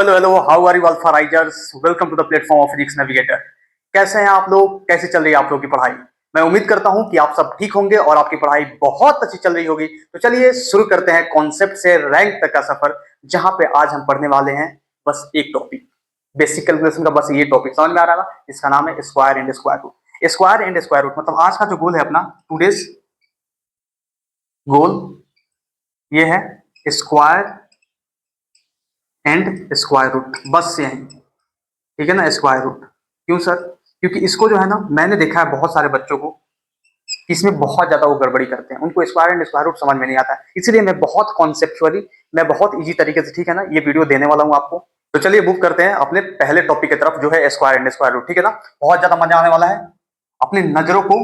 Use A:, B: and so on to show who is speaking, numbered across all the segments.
A: Hello how are you alpha risers, welcome to the platform of physics navigator. कैसे हैं आप लोग? कैसे चल रही है आप लोगों की पढ़ाई? मैं उम्मीद करता हूं कि आप सब ठीक होंगे और आपकी पढ़ाई बहुत अच्छी चल रही होगी। तो चलिए शुरू करते हैं कॉन्सेप्ट से रैंक तक का सफर, जहां पे आज हम पढ़ने वाले हैं बस एक टॉपिक, बेसिक कैलकुलेशन का बस ये टॉपिक। समझ में आ रहा है ना? इसका नाम है square and square root. Square and square root मतलब आज का जो गोल है अपना, टूडेज गोल ये है स्क्वायर एंड स्क्वायर रूट, बस यही, ठीक है ना। स्क्वायर रूट क्यों सर? क्योंकि इसको जो है ना, मैंने देखा है बहुत सारे बच्चों को कि इसमें बहुत ज्यादा वो गड़बड़ी करते हैं, उनको स्क्वायर एंड स्क्वायर रूट समझ में नहीं आता है। इसलिए मैं बहुत कॉन्सेप्चुअली, मैं बहुत इजी तरीके से, ठीक है ना, ये वीडियो देने वाला हूँ आपको। तो चलिए मूव करते हैं अपने पहले टॉपिक की तरफ, जो है स्क्वायर एंड स्क्वायर रूट, ठीक है ना। बहुत ज्यादा मजा आने वाला है। अपनी नजरों को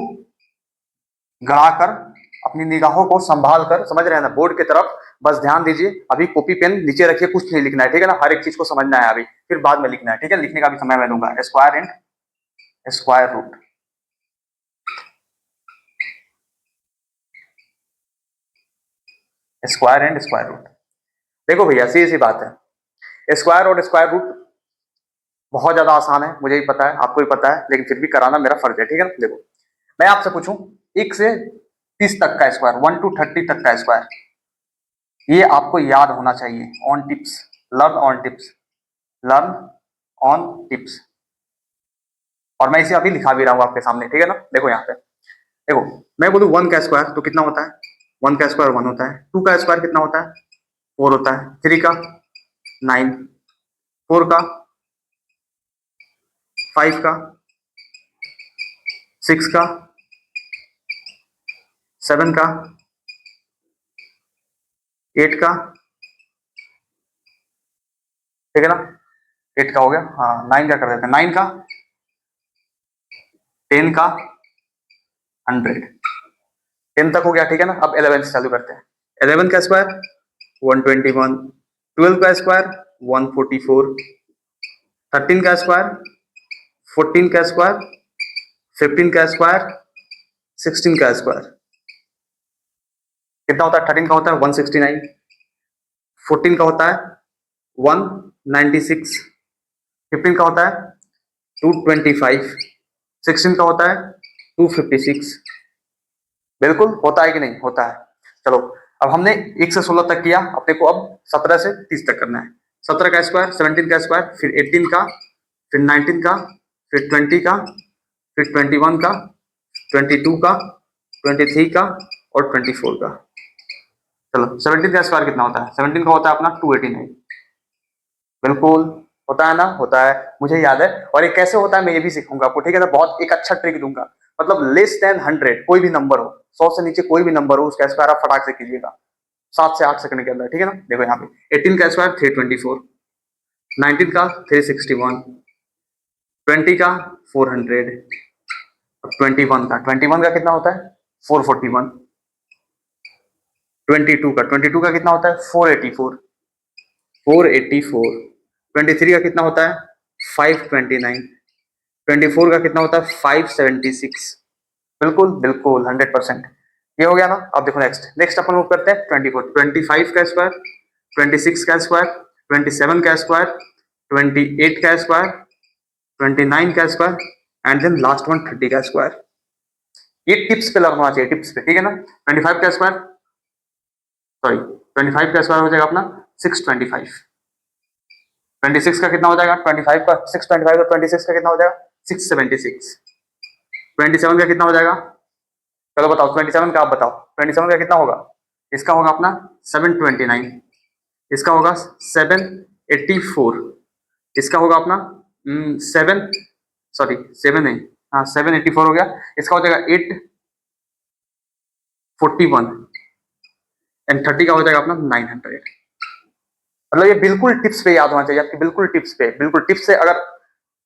A: गड़ाकर, अपनी निगाहों को संभाल कर, समझ रहे हैं ना, बोर्ड की तरफ बस ध्यान दीजिए। अभी कॉपी पेन नीचे रखिए, कुछ नहीं लिखना है, ठीक है ना। हर एक चीज को समझना है अभी, फिर बाद में लिखना है, ठीक है। लिखने का भी समय मैं दूंगा। Square and square root, square and square root. देखो भैया, सीधी सी बात है, स्क्वायर और स्क्वायर रूट बहुत ज्यादा आसान है, मुझे भी पता है, आपको भी पता है, लेकिन फिर भी कराना मेरा फर्ज है, ठीक है ना। देखो, मैं आपसे पूछूं 1 से 30 तक का स्क्वायर, 1 to 30 तक का स्क्वायर, ये आपको याद होना चाहिए। On tips, learn on tips, learn on tips. और मैं इसे अभी लिखा भी रहा हूं आपके सामने, ठीक है ना। देखो यहाँ पे, देखो, मैं बोलूं 1 का स्क्वायर तो कितना होता है? 1 का स्क्वायर 1 होता है। 2 का स्क्वायर कितना होता है? 4 होता है। 3 का 9, 4 का 5 का 6 का 7 का 8 का, ठीक है ना। 8 का हो गया, हाँ 9 का कर देते हैं, 9 का 10 का 100, 10 तक हो गया, ठीक है ना। अब 11 से चालू करते हैं। 11 का स्क्वायर 121, 12 का स्क्वायर 144, 13 का स्क्वायर 14 का स्क्वायर, 15 का स्क्वायर, 16 का स्क्वायर कितना होता है? 13 का होता है 169, 14 का होता है 196, 15 का होता है 225, 16 का होता है 256। बिल्कुल होता है कि नहीं होता है? चलो, अब हमने 1 से 16 तक किया, अपने को अब 17 से 30 तक करना है। 17 का स्क्वायर, 17 का स्क्वायर, फिर 18 का, फिर 19 का, फिर 20 का, फिर 21 का, 22 का, 23 का और 24 का। चलो, 17 का स्क्वायर कितना होता है? 17 का होता है अपना 289। बिल्कुल होता है ना, होता है, मुझे याद है। और ये कैसे होता है मैं ये भी सीखूंगा आपको, ठीक है ना। बहुत एक अच्छा ट्रिक दूंगा, मतलब लेस देन 100 कोई भी नंबर हो, 100 से नीचे कोई भी नंबर हो, उसका स्क्वायर आप फटाक से कीजिएगा 7 से 8 सेकंड के अंदर, ठीक है ना। देखो यहाँ पे 18 का स्क्वायर 324, 19 का 361, 20 का 400, 21 का कितना होता है? 441, 22 का कितना होता है? 484, 23 का कितना होता है? 529, 24 का कितना होता है? 576। बिल्कुल बिल्कुल 100%। ये हो गया ना। अब देखो नेक्स्ट, अपन मूव करते हैं 24, 25 का स्क्वायर, 26 का स्क्वायर, 27 का स्क्वायर, 28 का स्क्वायर, 29 का square and then last one 30 का स्क्वायर। ये टिप्स पे लगना चाहिए, टिप्स पे, ठीक है ना। 25 का स्क्वायर, सॉरी 25 का स्क्वायर हो जाएगा अपना 625। 26 का कितना हो जाएगा? 25 का 625 और 26 का कितना हो जाएगा? 676। 27 का कितना हो जाएगा? चलो बताओ, 27 का आप बताओ, 27 का कितना होगा? इसका होगा अपना 729, इसका होगा 784, इसका होगा अपना 7, सॉरी 7 नहीं, हाँ 784 हो गया। इसका हो जाएगा 841 एंड 30 का हो जाएगा अपना 900। मतलब ये बिल्कुल टिप्स पे याद होना चाहिए आपकी, बिल्कुल टिप्स पे, बिल्कुल टिप्स से। अगर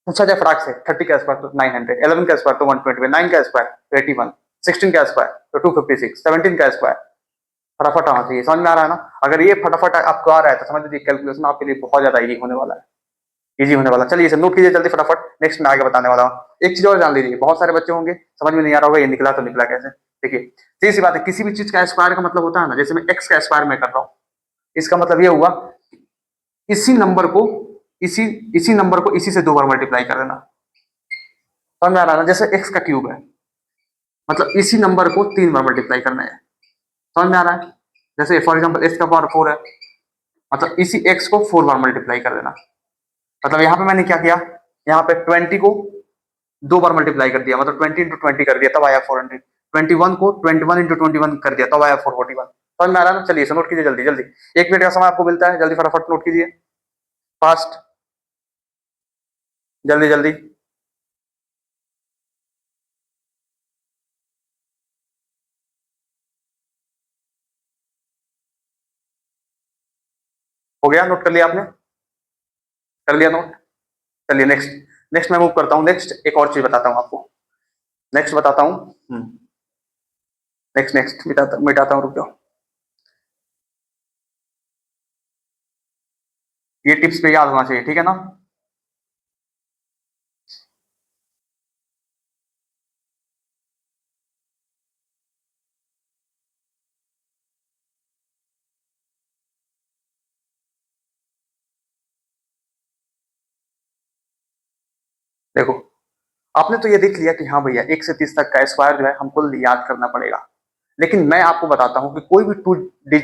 A: पूछा जाए फटाक से, 30 का स्क्वायर तो 900, 11 का स्क्वायर तो 120, 9 का स्क्वायर तो 81, 16 का स्क्वायर तो 256, 17 का स्क्वायर, फटाफट आना चाहिए। समझ में आ रहा है ना? अगर ये फटाफट आपको आ रहा है तो समझ लीजिए कैलकुलेशन आपके लिए बहुत ज्यादा इजी होने वाला है, इजी होने वाला। चलिए इसे नोट कीजिए जल्दी फटाफट, नेक्स्ट मैं आगे बताने वाला हूँ। एक चीज और जान लीजिए, बहुत सारे बच्चे होंगे समझ में नहीं आ रहा होगा ये निकला तो निकला कैसे। देखिए सीधी सी बात है, किसी भी चीज का स्क्वायर का मतलब होता है ना, जैसे मैं एक्स का स्क्वायर में कर रहा हूँ, इसका मतलब ये हुआ इसी नंबर को इसी इसी नंबर को इसी से 2 बार मल्टीप्लाई कर देना। समझ में आ रहा है ना? जैसे x का क्यूब है, मतलब इसी नंबर को 3 बार मल्टीप्लाई करना है। समझ में आ रहा है? जैसे फॉर एग्जांपल x का पावर 4 है, मतलब इसी x को 4 बार मल्टीप्लाई कर देना। मतलब यहाँ पे मैंने क्या किया, यहाँ पे 20 को 2 बार मल्टीप्लाई कर दिया, मतलब 20 इंटू 20 कर दिया, तब आया 400। 21 को 21 इंटू 21 कर दिया, तब आया 441। समझ में आ रहा है ना? चलिए इसे नोट कीजिए जल्दी जल्दी, 1 मिनट का समय आपको मिलता है, जल्दी फटाफट नोट कीजिए, फास्ट, जल्दी जल्दी। हो गया? नोट कर लिया आपने? कर लिया नोट? चलिए नेक्स्ट, नेक्स्ट मैं मूव करता हूँ। नेक्स्ट एक और चीज बताता हूँ आपको, नेक्स्ट बताता हूँ। नेक्स्ट नेक्स्ट मिटाता मिटाता हूँ, रुक जाओ। ये टिप्स पे याद होना चाहिए, ठीक है ना? देखो, आपने तो ये देख लिया कि हाँ भैया 1 से 30 तक का स्क्वायर जो है हमको याद करना पड़ेगा, लेकिन मैं आपको बताता हूँ कि कोई भी 2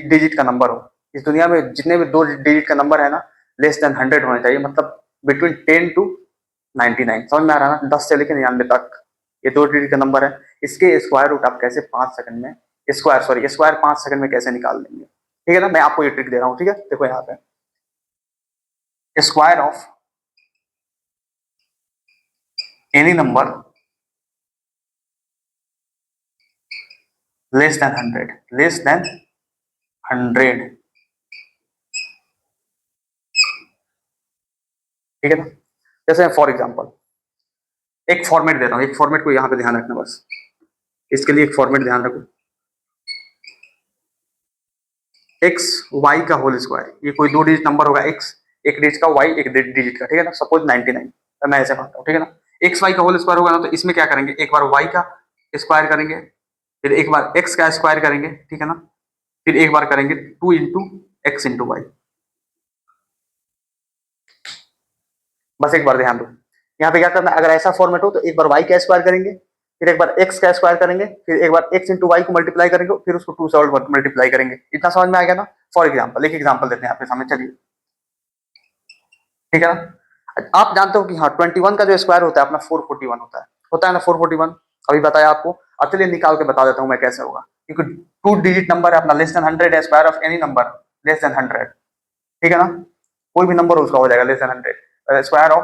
A: डिजिट का नंबर हो, इस दुनिया में जितने भी 2 डिजिट का नंबर है ना, लेस देन 100 होना चाहिए, मतलब बिटवीन 10 टू 99। समझ में आ रहा है ना? 10 से लेकर 99 तक ये 2 डिजिट का नंबर है। इसके स्क्वायर रूट आप कैसे 5 सेकंड में, स्क्वायर 5 सेकंड में कैसे निकाल देंगे, ठीक है ना? मैं आपको ये ट्रिक दे रहा हूँ, ठीक है? देखो यहाँ पे square of any number less than 100, less than 100, ठीक है ना? जैसे फॉर एग्जांपल एक फॉर्मेट दे रहा हूं, एक फॉर्मेट को यहां पे ध्यान रखना बस, इसके लिए एक फॉर्मेट ध्यान रखो, एक्स वाई का होल स्क्वायर, ये कोई 2 डिजिट नंबर होगा, एक्स एक डिजिट का, वाई एक डिजिट का, ठीक है ना? सपोज 99, तो मैं ऐसे मानता हूँ, ठीक है ना? एक्स वाई का होल स्क्वायर होगा ना, तो इसमें क्या करेंगे, एक बार वाई का स्क्वायर करेंगे, फिर एक बार एक्स का स्क्वायर करेंगे, ठीक है ना? फिर एक बार करेंगे 2 इंटू एक्स इंटू वाई। बस एक बार ध्यान दो, यहाँ पे क्या करना है, अगर ऐसा फॉर्मेट हो तो एक बार वाई का स्क्वायर करेंगे, फिर एक बार एक्स का स्क्वायर करेंगे, फिर एक बार एक्स इंटू वाई को मल्टीप्लाई करेंगे, फिर उसको 2 से और मल्टीप्लाई करेंगे। इतना समझ में आ गया ना? फॉर एग्जाम्पल एक एग्जाम्पल देते हैं आपके सामने, चलिए, ठीक है ना? आप जानते हो कि हाँ 21 का जो स्क्वायर होता है अपना 441 होता है ना? 441 अभी बताया आपको। अब चलिए निकाल के बता देता हूँ मैं कैसे होगा, क्योंकि 2 डिजिट नंबर है अपना, लेस देन 100 है, square of any number less than 100, ठीक है ना? कोई भी नंबर उसका हो जाएगा less than 100, square of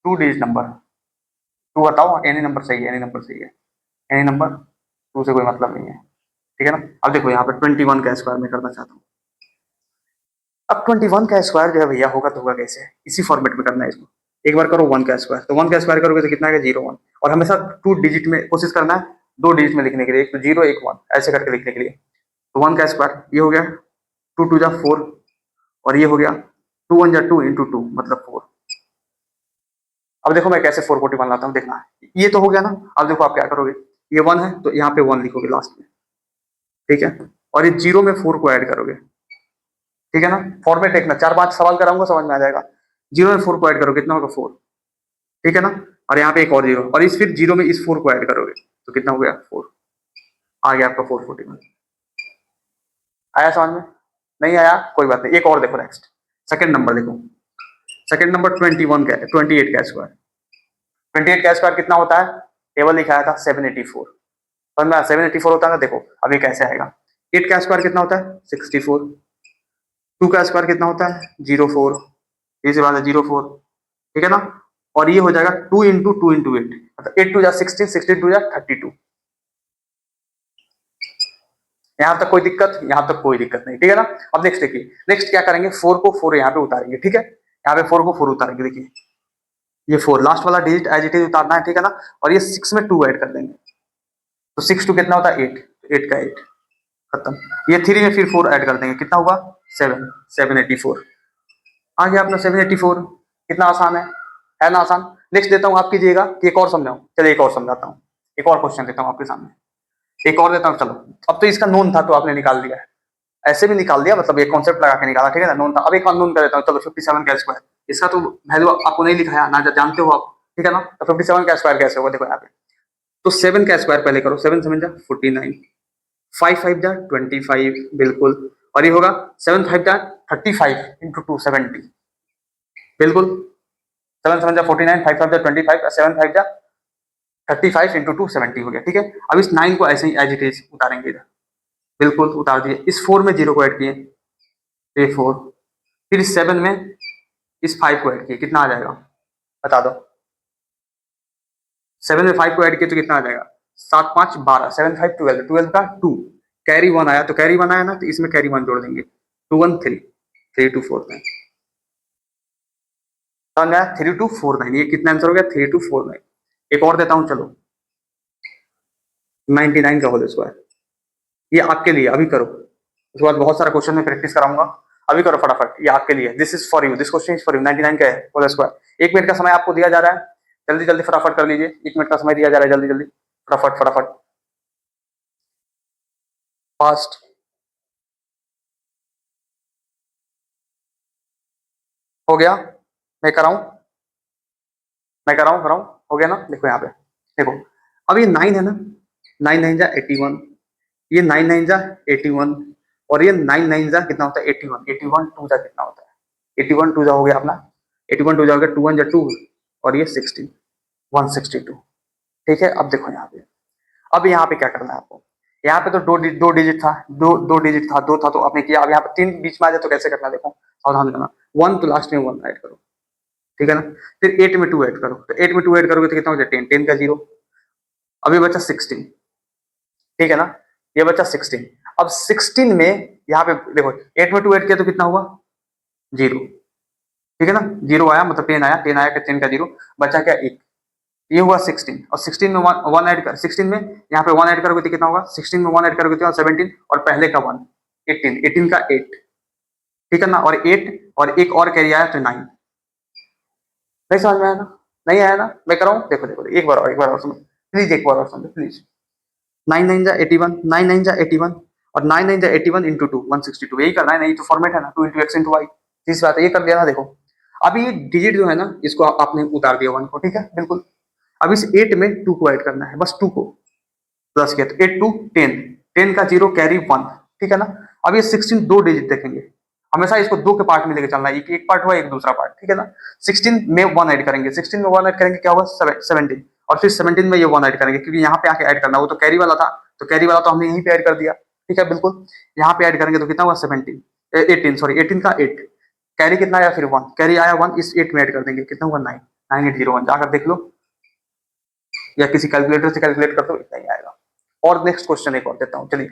A: 2 digit number. टू बताओ, एनी नंबर सही है, एनी नंबर सही है, एनी नंबर, टू से कोई मतलब नहीं है, ठीक है ना? अब देखो यहाँ पे 21 का स्क्वायर में करना चाहता हूँ। अब 21 का स्क्वायर जो है भैया होगा तो होगा कैसे, इसी फॉर्मेट में करना है इसको। एक बार करो 1 का स्क्वायर, तो 1 का स्क्वायर करोगे तो कितना आएगा, 0 1, और हमेशा 2 डिजिट में कोशिश करना है, 2 डिजिट में लिखने के लिए, एक तो 0 एक 1 ऐसे करके लिखने के लिए। तो 1 का स्क्वायर ये हो गया 2 2 जा 4, और ये हो गया 2 1 जा 2 इंटू 2 मतलब 4। अब देखो मैं कैसे 441 लाता हूँ, देखना, ये तो हो गया ना? अब देखो आप क्या करोगे, ये 1 है तो यहाँ पे 1 लिखोगे लास्ट में, ठीक है? और ये 0 में 4 को ऐड करोगे, ठीक है ना? फॉर्मेट देखना, 4 5 सवाल कराऊंगा समझ में आ जाएगा। 0 में 4 को ऐड करोगे कितना होगा, 4, ठीक है ना? और यहाँ पे एक और 0, और इस फिर 0 में इस 4 को ऐड करोगे तो कितना हो गया, 4, आ गया आपका 441। आया समझ में? नहीं आया कोई बात नहीं, एक और देखो नेक्स्ट, सेकंड नंबर देखो, सेकंड नंबर 21 का 28 का स्क्वायर, 28 का स्क्वायर कितना होता है, टेबल लिखाया था 784, समझ में 784 होता है ना? देखो अब ये कैसे आएगा, 8 का स्क्वायर कितना होता है, 64, 2 का स्क्वायर कितना होता है, 04, ये से बात है 04, ठीक है ना? और ये हो जाएगा 2 इंटू 2 इंटू 8, मतलब 8 2 जा 16, 16 2 जा 32। यहां तक कोई दिक्कत, यहां तक कोई दिक्कत नहीं, ठीक है ना? अब नेक्स्ट देखिए, नेक्स्ट क्या करेंगे, 4 को 4 यहाँ पे उतारेंगे, ठीक है? यहाँ पे 4 को 4 उतारेंगे, देखिए ये 4 लास्ट वाला डिजिट एज इट इज उतारना है, ठीक है ना? और ये 6 में 2 ऐड कर देंगे, तो 6 2 कितना होता है, 8, 8 का 8 खत्म। ये 3 में फिर 4 ऐड कर देंगे, कितना होगा, 7, 784, आ गया अपना 784। कितना आसान है ना? आसान। नेक्स्ट देता हूं, आप कीजिएगा कि एक और समझाऊं, चलिए एक और समझाता हूं, एक और क्वेश्चन देता हूं आपके सामने, एक और देता हूं। चलो अब तो इसका नोन था तो आपने निकाल दिया है, ऐसे भी निकाल दिया, मतलब ये कॉन्सेप्ट लगा के निकाला, ठीक है ना? नोन था, अब एक और नोन कर देता हूं, चलो 57 का स्क्वायर, इसका तो वैल्यू आपको नहीं लिखा है ना, जानते हो आप, ठीक है ना। तो 57 का स्क्वायर कैसे होगा, देखो यहाँ पे, तो 7 का स्क्वायर पहले करो, 7 7 जा 49, 5 5 जा 25, बिल्कुल। और ये होगा 7 5 जा 35 इंटू 2 70, बिल्कुल। 7 7 जा 49, 5 5 जा 25 और 7 5 जा 35 इंटू 2 70 हो गया, ठीक है। अब इस 9 को ऐसे ही एज इट इज उतारेंगे इधर, बिल्कुल उतार दिए। इस 4 में 0 को ऐड किए, ये 4, फिर इस 7 में इस 5 को ऐड किए, कितना आ जाएगा बता दो। 7 में 5 को ऐड किए तो कितना आ जाएगा, 7 5 12, 7 5 12, 12 का 2, कैरी 1 आया, तो कैरी 1 आया ना, तो इसमें कैरी 1 जोड़ देंगे, 2 1 3, 3 2 4 9, समझ में आया, 3 2 4 9, ये कितना आंसर हो गया, 3 2 4 9। एक और देता हूं चलो, 99 का होल स्क्वायर, ये आपके लिए, अभी करो, उसके बाद बहुत सारा क्वेश्चन में प्रैक्टिस कराऊंगा, अभी करो फटाफट, ये आपके लिए, this is for you, this question is for you. 99 का है होल स्क्वायर। 1 मिनट का समय आपको दिया जा रहा है, जल्दी जल्दी फटाफट कर लीजिए, 1 मिनट का समय दिया जा रहा है, जल्दी जल्दी फटाफट फटाफट, फास्ट। हो गया, मैं कराऊं, मैं कराऊं, हो गया ना, देखो यहाँ पे, देखो अब ये 9 है ना, 9 9 जा 81, ये 9 9 जा 81, और ये 9 9 जा कितना होता है 81, 81 2 जा कितना होता है 81 2 जा हो गया अपना, 81 2 जा हो गया, 2 1 जा 2, और ये 16 162, ठीक है। अब देखो यहाँ पे, अब यहाँ पे क्या करना है आपको, यहाँ पे तो दो डिजिट था, दो डिजिट था, दो था तो आपने किया। अब यहाँ पे 3 बीच में आ जाए तो कैसे करना है, देखो सावधान करना, 1 तो लास्ट में 1 ऐड करो, ठीक है ना। फिर 8 में 2 ऐड करो, तो 8 में 2 ऐड करोगे तो कितना हो जाए 10, 10 का 0, अभी बचा 16, ठीक है ना, ये बचा 16। अब 16 में यहाँ पे देखो 8 में 2 ऐड किया तो कितना हुआ 0, ठीक है ना, 0 आया मतलब 10 आया, 10 आया कि 10 का 0, बचा क्या 1, ये हुआ 16। और 16 में 1 ऐड कर, 16 में यहाँ पे 1 ऐड करोगे तो कितना होगा, 16 में 1 ऐड करोगे तो 17, और पहले का 1 18, 18 का 8, ठीक है ना, और 8 और एक और कैरी आया तो 9। नहीं समझ में आया ना, नहीं आया ना, मैं कराऊं, देखो देखो एक बार और सुनो प्लीज, एक बार और सुनो प्लीज। 9 9 जा 81, 9 9 जा 81, और 9 9 जा 81 इंटू 2 162, यही करना है, नहीं तो फॉर्मेट है ना 2 इंटू एक्स इंटू वाई, तीस बात है, ये कर दिया ना। देखो अभी ये डिजिट जो है ना, इसको आपने उतार दिया 1 को, ठीक है, बिल्कुल। अब इस 8 में 2 को ऐड करना है, बस 2 को प्लस किया तो 8 2 10, 10 का 0 कैरी 1, ठीक है ना। अब ये 16 दो डिजिट देखेंगे, हमेशा इसको 2 के पार्ट में लेके चलना है, एक पार्ट हुआ एक दूसरा पार्ट, ठीक है ना। 16 में 1 ऐड करेंगे, 16 में 1 ऐड करेंगे क्या होगा 17, और फिर 17 में ये 1 ऐड करेंगे, क्योंकि यहाँ पे आके ऐड करना, वो तो कैरी वाला था, तो कैरी वाला तो हमने यहीं पे ऐड कर दिया, ठीक है, बिल्कुल। यहाँ पे ऐड करेंगे तो कितना हुआ 17 18 सॉरी 18 का 8, कैरी कितना आया फिर 1, कैरी आया 1, इस 8 में ऐड कर देंगे, कितना हुआ 9, 9801, जाकर देख लो या किसी कैलकुलेटर से कैलकुलेट कर दो, इतना ही आएगा। और नेक्स्ट क्वेश्चन एक और देता हूँ, चलिए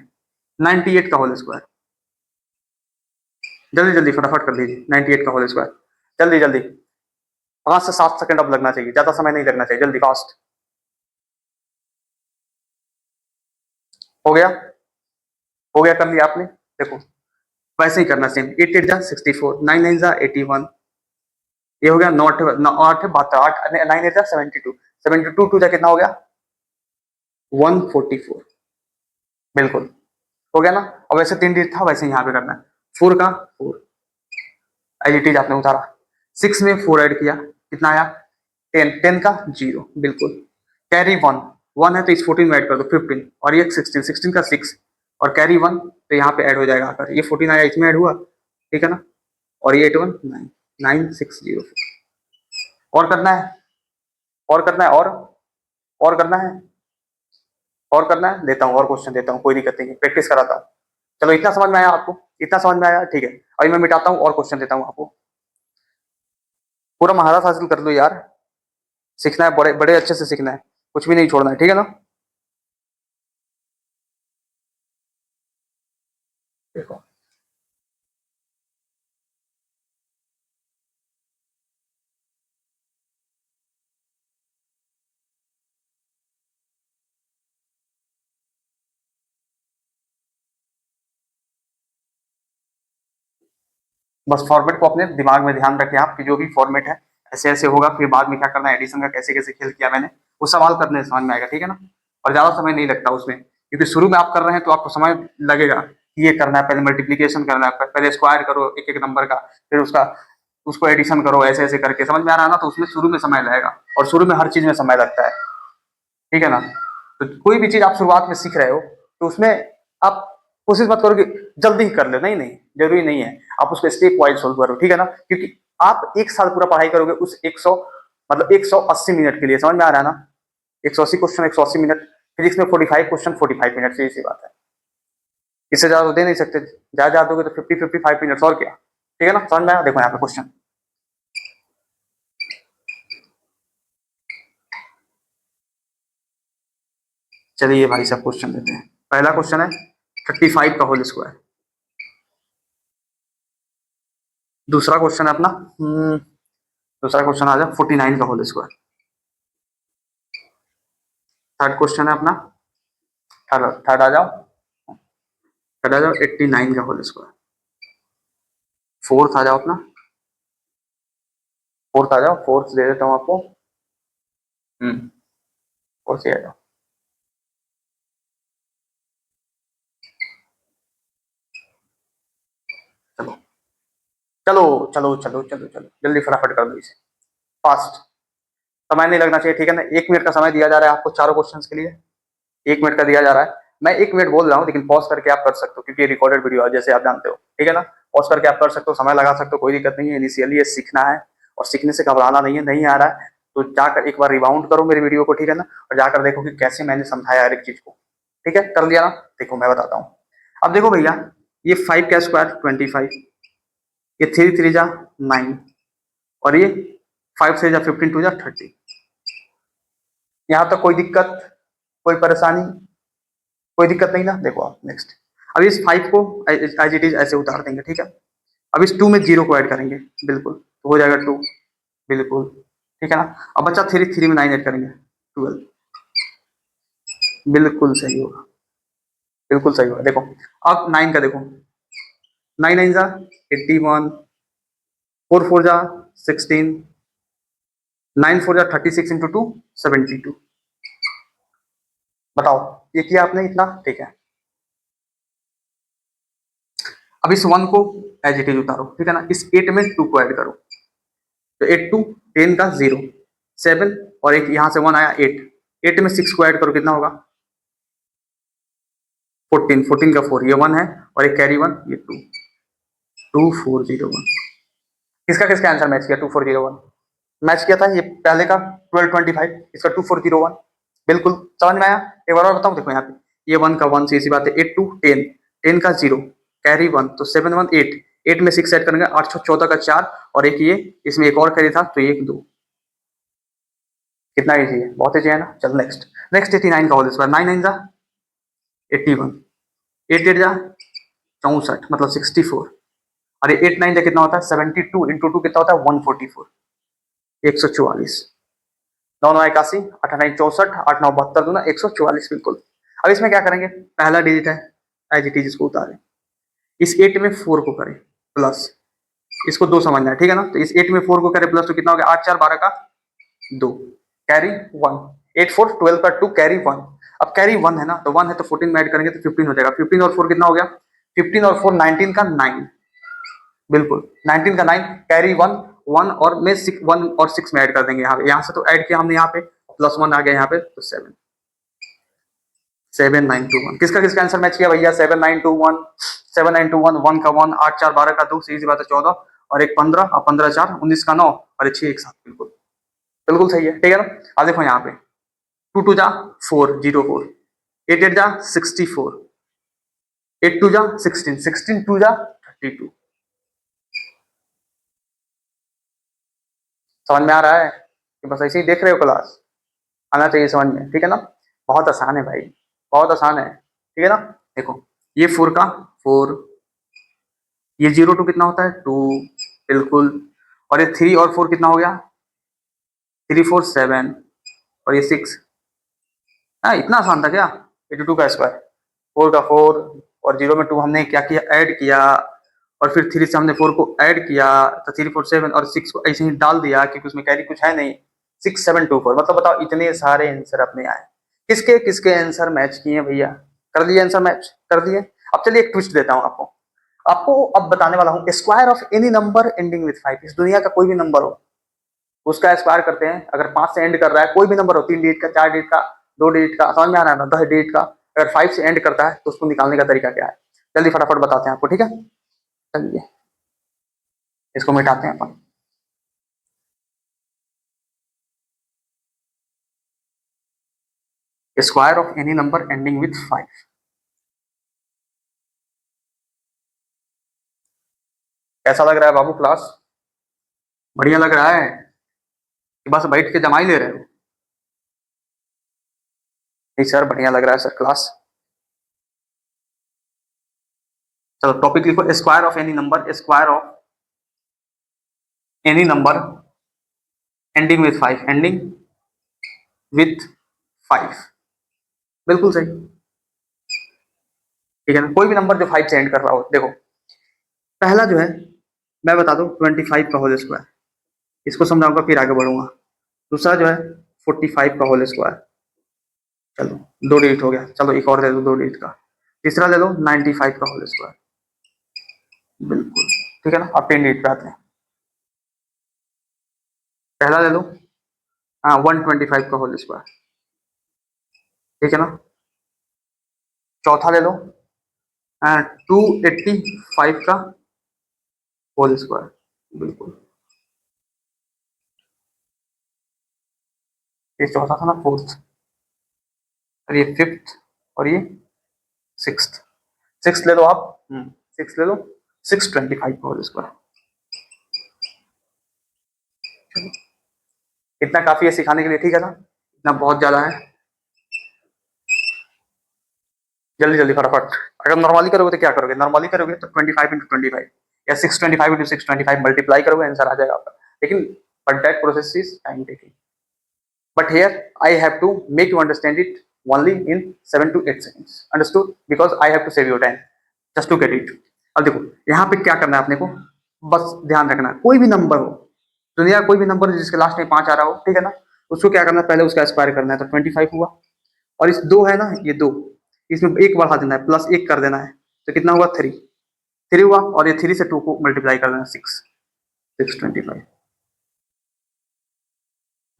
A: 98 का होल स्क्वायर, जल्दी जल्दी फटाफट कर लीजिए, 98 का होल स्क्वायर, जल्दी जल्दी, 5 से 7 सेकंड अब लगना चाहिए, ज्यादा समय नहीं लगना चाहिए, जल्दी फास्ट। हो गया, हो गया, कर लिया आपने, देखो वैसे ही करना सेम, 8 8 जा 64, 9 9 जा 81, ये हो गया 9 8 72, 8 9 8 जा 72, 72 2 जा कितना हो गया 144, बिल्कुल हो गया ना। अब वैसे 3 डिजिट था, वैसे यहाँ पे करना है, 4 का 4 एज इट इज आपने उतारा, 6 में 4 ऐड किया, कितना आया 10, 10 का 0, बिल्कुल, कैरी 1, 1 है तो इस 14 में ऐड कर दो 15, और ये 16, 16 का 6, और कैरी 1 तो यहाँ पे ऐड हो जाएगा आकर, ये 14 आया इसमें ऐड हुआ, ठीक है ना, और ये 81 9 9604, और करना है, और करना है, और करना है, और करना है, देता हूँ और क्वेश्चन देता हूँ, कोई दिक्कत नहीं है, प्रैक्टिस कराता हूँ। चलो इतना समझ में आया आपको, इतना समझ में आया, ठीक है। अभी मैं मिटाता हूँ और क्वेश्चन देता हूँ आपको, पूरा महारत हासिल कर लो यार, सीखना है, बड़े बड़े अच्छे से सीखना है, कुछ भी नहीं छोड़ना है, ठीक है ना। देखो बस फॉर्मेट को अपने दिमाग में ध्यान रखें आप, कि जो भी फॉर्मेट है ऐसे ऐसे होगा, फिर बाद में क्या करना है, एडिशन का कैसे कैसे खेल किया मैंने, वो सवाल करने समझ में आएगा, ठीक है ना। और ज्यादा समय नहीं लगता उसमें, क्योंकि शुरू में आप कर रहे हैं तो आपको समय लगेगा कि ये करना है, पहले मल्टीप्लीकेशन करना है, पहले स्क्वायर करो एक एक नंबर का, फिर उसका उसको एडिशन करो ऐसे ऐसे करके, समझ में आ रहा है ना। तो उसमें शुरू में समय लगेगा, और शुरू में हर चीज में समय लगता है, ठीक है ना। तो कोई भी चीज आप शुरुआत में सीख रहे हो तो उसमें आप कोशिश मत करो कि जल्दी ही कर लो, नहीं नहीं, जरूरी नहीं है। आप उसको स्टेप वाइज सोल्व करो, ठीक है ना। क्योंकि आप एक साल पूरा पढ़ाई करोगे उस 100 मतलब 180 मिनट के लिए, समझ में आ रहा है ना। 180 क्वेश्चन 180 मिनट, फिजिक्स में 45 क्वेश्चन 45 मिनट, से सी बात है। इससे ज्यादा तो दे नहीं सकते, ज्यादा दोगे तो 55 मिनट्स, और क्या, ठीक है ना। समझ में आया। देखो यहाँ पे क्वेश्चन, चलिए भाई सब क्वेश्चन देते हैं। पहला क्वेश्चन है 35 का होल स्क्वायर। दूसरा क्वेश्चन है अपना दूसरा क्वेश्चन आ जाए 49 का होल स्क्वायर। थर्ड क्वेश्चन है अपना, थर्ड आ जाओ, थर्ड आ जाओ 89 का होल स्क्वायर। फोर्थ आ जाओ अपना, फोर्थ आ जाओ, फोर्थ दे देता हूँ आपको। फोर्थ से आ जाओ। चलो चलो चलो चलो चलो चलो, जल्दी फटाफट कर दो इसे, फास्ट। समय नहीं लगना चाहिए, ठीक है ना। 1 मिनट का समय दिया जा रहा है आपको चारों क्वेश्चन के लिए, 1 मिनट का दिया जा रहा है। मैं 1 मिनट बोल रहा हूँ, लेकिन पॉज करके आप कर सकते हो, क्योंकि रिकॉर्डेड वीडियो है, जैसे आप जानते हो, ठीक है ना। पॉज करके आप कर सकते हो, समय लगा सकते हो, कोई दिक्कत नहीं है। इनिशियली ये सीखना है, और सीखने से घबराना नहीं है। नहीं आ रहा है तो जाकर एक बार रिबाउंड करो मेरी वीडियो को, ठीक है ना, और जाकर देखो कि कैसे मैंने समझाया हर एक चीज को, ठीक है। कर लिया ना। देखो मैं बताता हूँ। अब देखो भैया, ये 5 का स्क्वायर 25, ये 3 3 जा 9, और ये 5 3 जा 15 2 जा 30। यहाँ तक कोई दिक्कत, कोई परेशानी, कोई दिक्कत नहीं ना। देखो आप नेक्स्ट, अब इस 5 को एज इट इज ऐसे उतार देंगे, ठीक है। अब इस 2 में 0 को ऐड करेंगे, बिल्कुल, तो हो जाएगा 2, बिल्कुल, ठीक है ना। अब बच्चा 3 3 में 9 ऐड करेंगे, 12, बिल्कुल सही होगा, बिल्कुल सही होगा। देखो अब 9 का देखो, 9 9 जा 81, 4 4 जा 16, 9 4 जा 36 इंटू 2 72। बताओ ये किया आपने इतना, ठीक है। अब इस 1 को एज इट इज उतारो, ठीक है ना। इस 8 में 2 को ऐड करो, तो 8 2 10 का 0 7, और एक यहां से 1 आया 8, 8 में 6 को ऐड करो, कितना होगा 14, 14 का 4, ये 1 है, और एक कैरी 1, ये 2, 2401। किसका किसका आंसर मैच किया 2401, मैच किया था ये पहले का 1225, इसका 2401, बिल्कुल समझ में आया। एक बार और बताऊं, देखो यहाँ पे ये 1 का 1 से इसी बात है, 8 2 10, 10 का 0, कैरी 1, तो 7 1 8, 8 में 6 ऐड करेंगे, 8 14 का 4, और एक ये इसमें एक और कैरी था, तो ये 1 2। कितना इजी है, बहुत इजी है ना। चल नेक्स्ट, नेक्स्ट 89 का होल स्क्वायर, 9 9 जा 81, 8 8 जा 64, मतलब 64, और ये 8 9 जा कितना होता है 72 इंटू 2 कितना होता है 144, 144, 9 9 81, 8 9 64, 8 9 72 दूना 144, बिल्कुल। अब इसमें क्या करेंगे, पहला डिजिट है एज इट इज, इसको उतारें, इस 8 में 4 को करें प्लस, इसको 2 समझना है, ठीक है ना। तो इस 8 में 4 को करें प्लस, तो कितना हो गया 8 4 12 का 2, कैरी 1, 8 4 12 का 2, कैरी 1। अब कैरी 1 है ना, तो 1 है तो 14 में ऐड करेंगे तो 15 हो जाएगा, 15 और 4 कितना हो गया 15 और 4 19 का 9, बिल्कुल 19 का 9, कैरी 1 1, और में 6 1 और 6 में ऐड कर देंगे, यहाँ से तो ऐड किया हमने, यहाँ पे प्लस 1 आ गया यहाँ पे, तो 7 7 9 2 1। किसका किसका आंसर मैच किया भैया 7 9 2 1, 7 9 2 1, 1 का 1, 8 4 12 का 2, सीधी बात है 14, और एक 15, और 15 4 19 का 9, और 6 एक साथ, बिल्कुल बिल्कुल सही है, ठीक है ना। अब देखो यहाँ पे 2 2 जा 4 0 4, 8 8 जा 64, 8 2 जा 16, 16 2 जा 32। समझ में आ रहा है कि बस ऐसे ही देख रहे हो क्लास, आना चाहिए समझ में, ठीक है ना। बहुत आसान है भाई, बहुत आसान है, ठीक है ना। देखो ये 4 का 4, ये 0 2 कितना होता है 2, बिल्कुल, और ये 3 और 4 कितना हो गया 3 4 7, और ये 6। हाँ इतना आसान था क्या, 82 का स्क्वायर, 4 का 4, और 0 में 2 हमने क्या किया ऐड किया, और फिर 3 से हमने 4 को ऐड किया, तो 3 4 7, और 6 को ऐसे ही डाल दिया क्योंकि उसमें कैरी कुछ है नहीं, 6 7 2 4, मतलब बताओ इतने सारे आंसर अपने आए। किसके किसके आंसर मैच किए भैया, कर दिए आंसर मैच, कर दिए। अब चलिए एक ट्विस्ट देता हूँ आपको, आपको अब बताने वाला हूँ square of any number ending with 5। इस दुनिया का कोई भी नंबर हो उसका स्क्वायर करते हैं। अगर 5 से एंड कर रहा है, कोई भी नंबर हो, 3 डिजिट का, 4 डिजिट का, 2 डिजिट का, समझ में आ रहा है ना, 10 डिजिट का, अगर 5 से एंड करता है तो उसको निकालने का तरीका क्या है, जल्दी फटाफट बताते हैं आपको, ठीक है। चलिए इसको मिटाते हैं अपन। Square of any number ending with 5। कैसा लग रहा है बाबू क्लास? बढ़िया लग रहा है कि बस बैठ के जमा ही ले रहे हो? नहीं सर, बढ़िया लग रहा है सर क्लास। चलो टॉपिक लिखो, square of any number, square of any number ending with 5, ending with 5। बिल्कुल सही, ठीक है ना। कोई भी नंबर जो 5 से एंड कर रहा हो। देखो पहला जो है मैं बता दूं 25 का होल स्क्वायर, इसको समझाऊंगा फिर आगे बढ़ूंगा। दूसरा जो है 45 का होल स्क्वायर, चलो 2 डिजिट हो गया, चलो एक और दे दो 2 डिजिट का। तीसरा ले लो 95 का होल स्क्वायर, बिल्कुल ठीक है ना। अब 10 डिजिट पे आते हैं। पहला ले लो, हाँ 125 का होल स्क्वायर, ठीक है ना। चौथा ले लो 285 का होल स्क्वायर, बिल्कुल। ये चौथा था ना, फोर्थ, और ये फिफ्थ, और ये सिक्स्थ। सिक्स ले लो आप, सिक्स ले लो, 625 का होल स्क्वायर। इतना काफी है सिखाने के लिए, ठीक है ना। इतना बहुत ज्यादा है। जल्दी जल्दी फटाफट। अगर नॉर्मली करोगे तो क्या करोगे, नॉर्मली करोगे तो 25 इंटू 25 या 625 इंटू 625 मल्टीप्लाई करोगे, आंसर आ जाएगा आपका। लेकिन but that process is time taking, but here I have to make you understand it only in 7 to 8 seconds, understood, because I have to save your time just to get it। अब देखो यहाँ पे क्या करना है अपने को, बस ध्यान रखना है कोई भी नंबर हो, दुनिया कोई भी नंबर जिसके लास्ट में 5 आ रहा हो, ठीक है ना, उसको क्या करना है, पहले उसका स्क्वायर करना है। तो 25 हुआ, और इस 2 है ना, ये 2, इसमें 1 बढ़ा देना है, प्लस 1 कर देना है, तो कितना हुआ 3। 3 हुआ, और ये 3 से 2 को मल्टीप्लाई कर देना, 6, 625।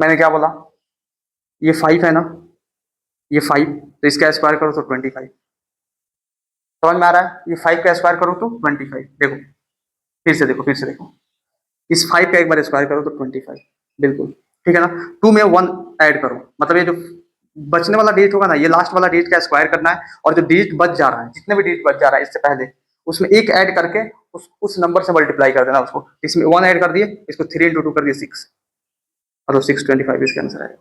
A: मैंने क्या बोला, ये 5 है ना, ये 5, तो इसका स्क्वायर करो तो 25। समझ में आ रहा है, ये 5 का स्क्वायर करो तो 25। देखो फिर से देखो, फिर से देखो, इस 5 का एक बार स्क्वायर करो तो 25, बिल्कुल ठीक है ना। 2 में 1 ऐड करो, मतलब ये जो बचने वाला डिजिट होगा ना, ये लास्ट वाला डिजिट का स्क्वायर करना है, और जो डिजिट बच जा रहा है, जितने भी डिजिट बच जा रहा है इससे पहले, उसमें एक ऐड करके उस नंबर से मल्टीप्लाई कर देना उसको। इसमें 1 ऐड कर दिए, इसको 3 इंटू 2 कर दिए 6, मतलब 625 इसका आंसर है।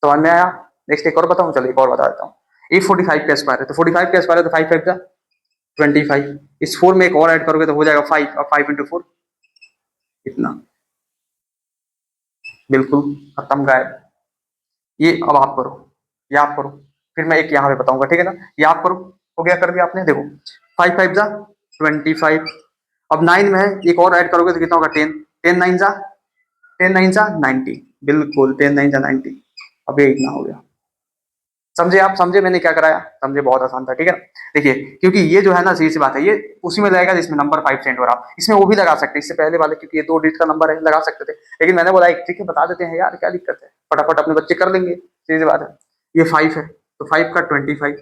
A: समझ में आया? नेक्स्ट एक और बताऊं, चलो एक और बता देता हूँ। ये 45 का स्क्वायर है, तो 45 का स्क्वायर है तो 5 5 का 25, इस 4 में एक और ऐड करोगे तो हो जाएगा 5, और 5 इंटू 4 इतना, बिल्कुल खत्म गायब। ये अब आप करो, ये आप करो, फिर मैं एक यहाँ पे बताऊंगा, ठीक है ना। ये आप करो, हो गया, कर दिया आपने। देखो 5 5 जा 25, अब 9 में है, एक और ऐड करोगे तो कितना होगा 10, 10 9 जा 10 9 जा 90, बिल्कुल 10 9 जा 90। अब ये इतना हो गया, समझे आप, समझे मैंने क्या कराया, समझे, बहुत आसान था, ठीक है। देखिए क्योंकि ये जो है ना, सीधी सी बात है, ये उसी में लगेगा जिसमें नंबर 5 सेंड हो रहा है। इसमें वो भी लगा सकते हैं, इससे पहले वाले, क्योंकि ये 2 डिजिट का नंबर है, लगा सकते थे, लेकिन मैंने बोला एक ठीक है बता देते हैं यार, क्या दिक्कत है, फटाफट अपने बच्चे कर लेंगे, सीधी सी बात है। ये 5 है तो 5 का 25,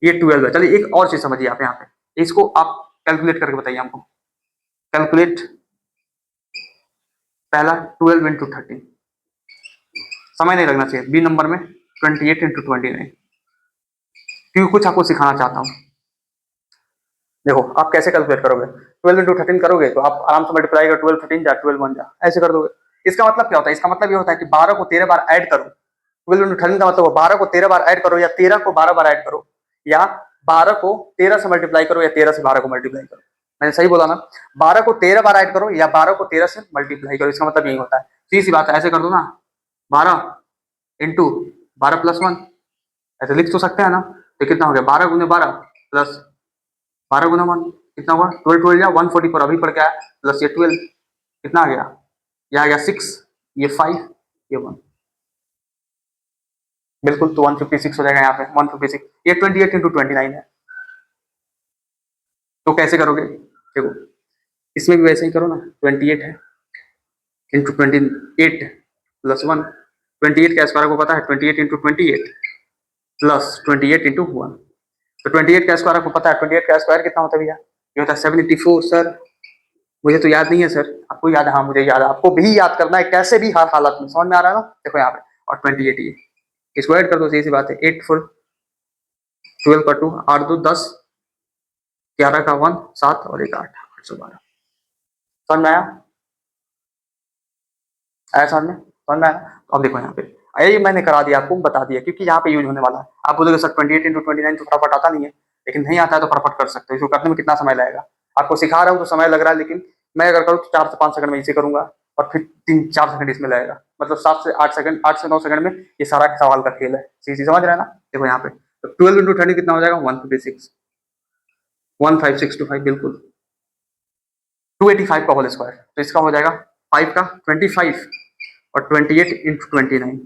A: ये 12 है। चलिए एक और चीज समझिए आप यहाँ पे, इसको आप कैलकुलेट करके बताइए हमको। कैलकुलेट, पहला 12 इंटू 13, समय नहीं लगना चाहिए, बी नंबर में 28 इंटू 29, क्योंकि कुछ आपको सिखाना चाहता हूँ। देखो आप कैसे कैलकुलेट करोगे, 12 इंटू 13 करोगे तो आप आराम से मल्टीप्लाई कर, 12 13 जा 12 1 जा, ऐसे कर दोगे। इसका मतलब क्या होता है, इसका मतलब ये होता है कि 12 को 13 बार ऐड करो। 12 इंटू 13 का मतलब 12 को 13 बार ऐड करो, या 13 को 12 बार ऐड करो, या 12 को 13 से मल्टीप्लाई करो, या 13 से 12 को मल्टीप्लाई करो। मैंने सही बोला ना, 12 को 13 बार ऐड करो या 12 को 13 से मल्टीप्लाई करो, इसका मतलब यही होता है। सीधी सी बात है, ऐसे कर दो ना, 12 इंटू 12 प्लस 1, ऐसे लिख तो सकते हैं ना। तो कितना हो गया, 12 गुने 12 प्लस 12 गुना 1 कितना हुआ, 12 12 या 144, अभी पड़ गया, प्लस ये 12 कितना आ गया, ये आ गया 6, ये 5, ये 1, बिल्कुल। तो 156 हो जाएगा यहाँ पे, 156। ये 28 इंटू 29 है, तो कैसे करोगे, देखो इसमें भी वैसे ही करो ना, 28 है इंटू 28 प्लस 1, 28 का स्क्वायर को पता है, 28 इंटू 28 प्लस 28 इंटू 1, तो 28 का स्क्वायर आपको पता है, 28 का स्क्वायर कितना होता है भैया, ये होता है 74 सर। मुझे तो याद नहीं है सर, आपको याद है? हाँ मुझे याद है, आपको भी याद करना है कैसे भी, हर हालत में, समझ में आ रहा है ना? देखो यहाँ पे, और 28 ये इसको ऐड कर दो, सही सी बात है, 8 4 12 का 2 8 2 10 11 का 1 7 और 1 8 812, समझ में आया? आया समझ में? समझ में आया? तो अब देखो यहाँ पे, ये मैंने करा दिया आपको, बता दिया, क्योंकि यहाँ पे यूज होने वाला है। आप बोलोगे सर 28 इंटू 29 तो फटाफट आता नहीं है, लेकिन नहीं आता है तो फटाफट कर सकते हो। इसको करने में कितना समय लगेगा, आपको सिखा रहा हूँ तो समय लग रहा है, लेकिन मैं अगर करूँ तो 4 से 5 सेकंड में इसे करूंगा, और फिर 3-4 सेकंड इसमें लगेगा, मतलब 7 से 8 सेकंड, 8 से 9 सेकंड में ये सारा सवाल का खेल है। चीज समझ रहे हैं ना? देखो यहाँ पे, तो 12 इंटू 30 कितना हो जाएगा, 156 15625, बिल्कुल 285 का होल स्क्वायर, तो इसका हो जाएगा 5 का 25 और 28 इंटू 29,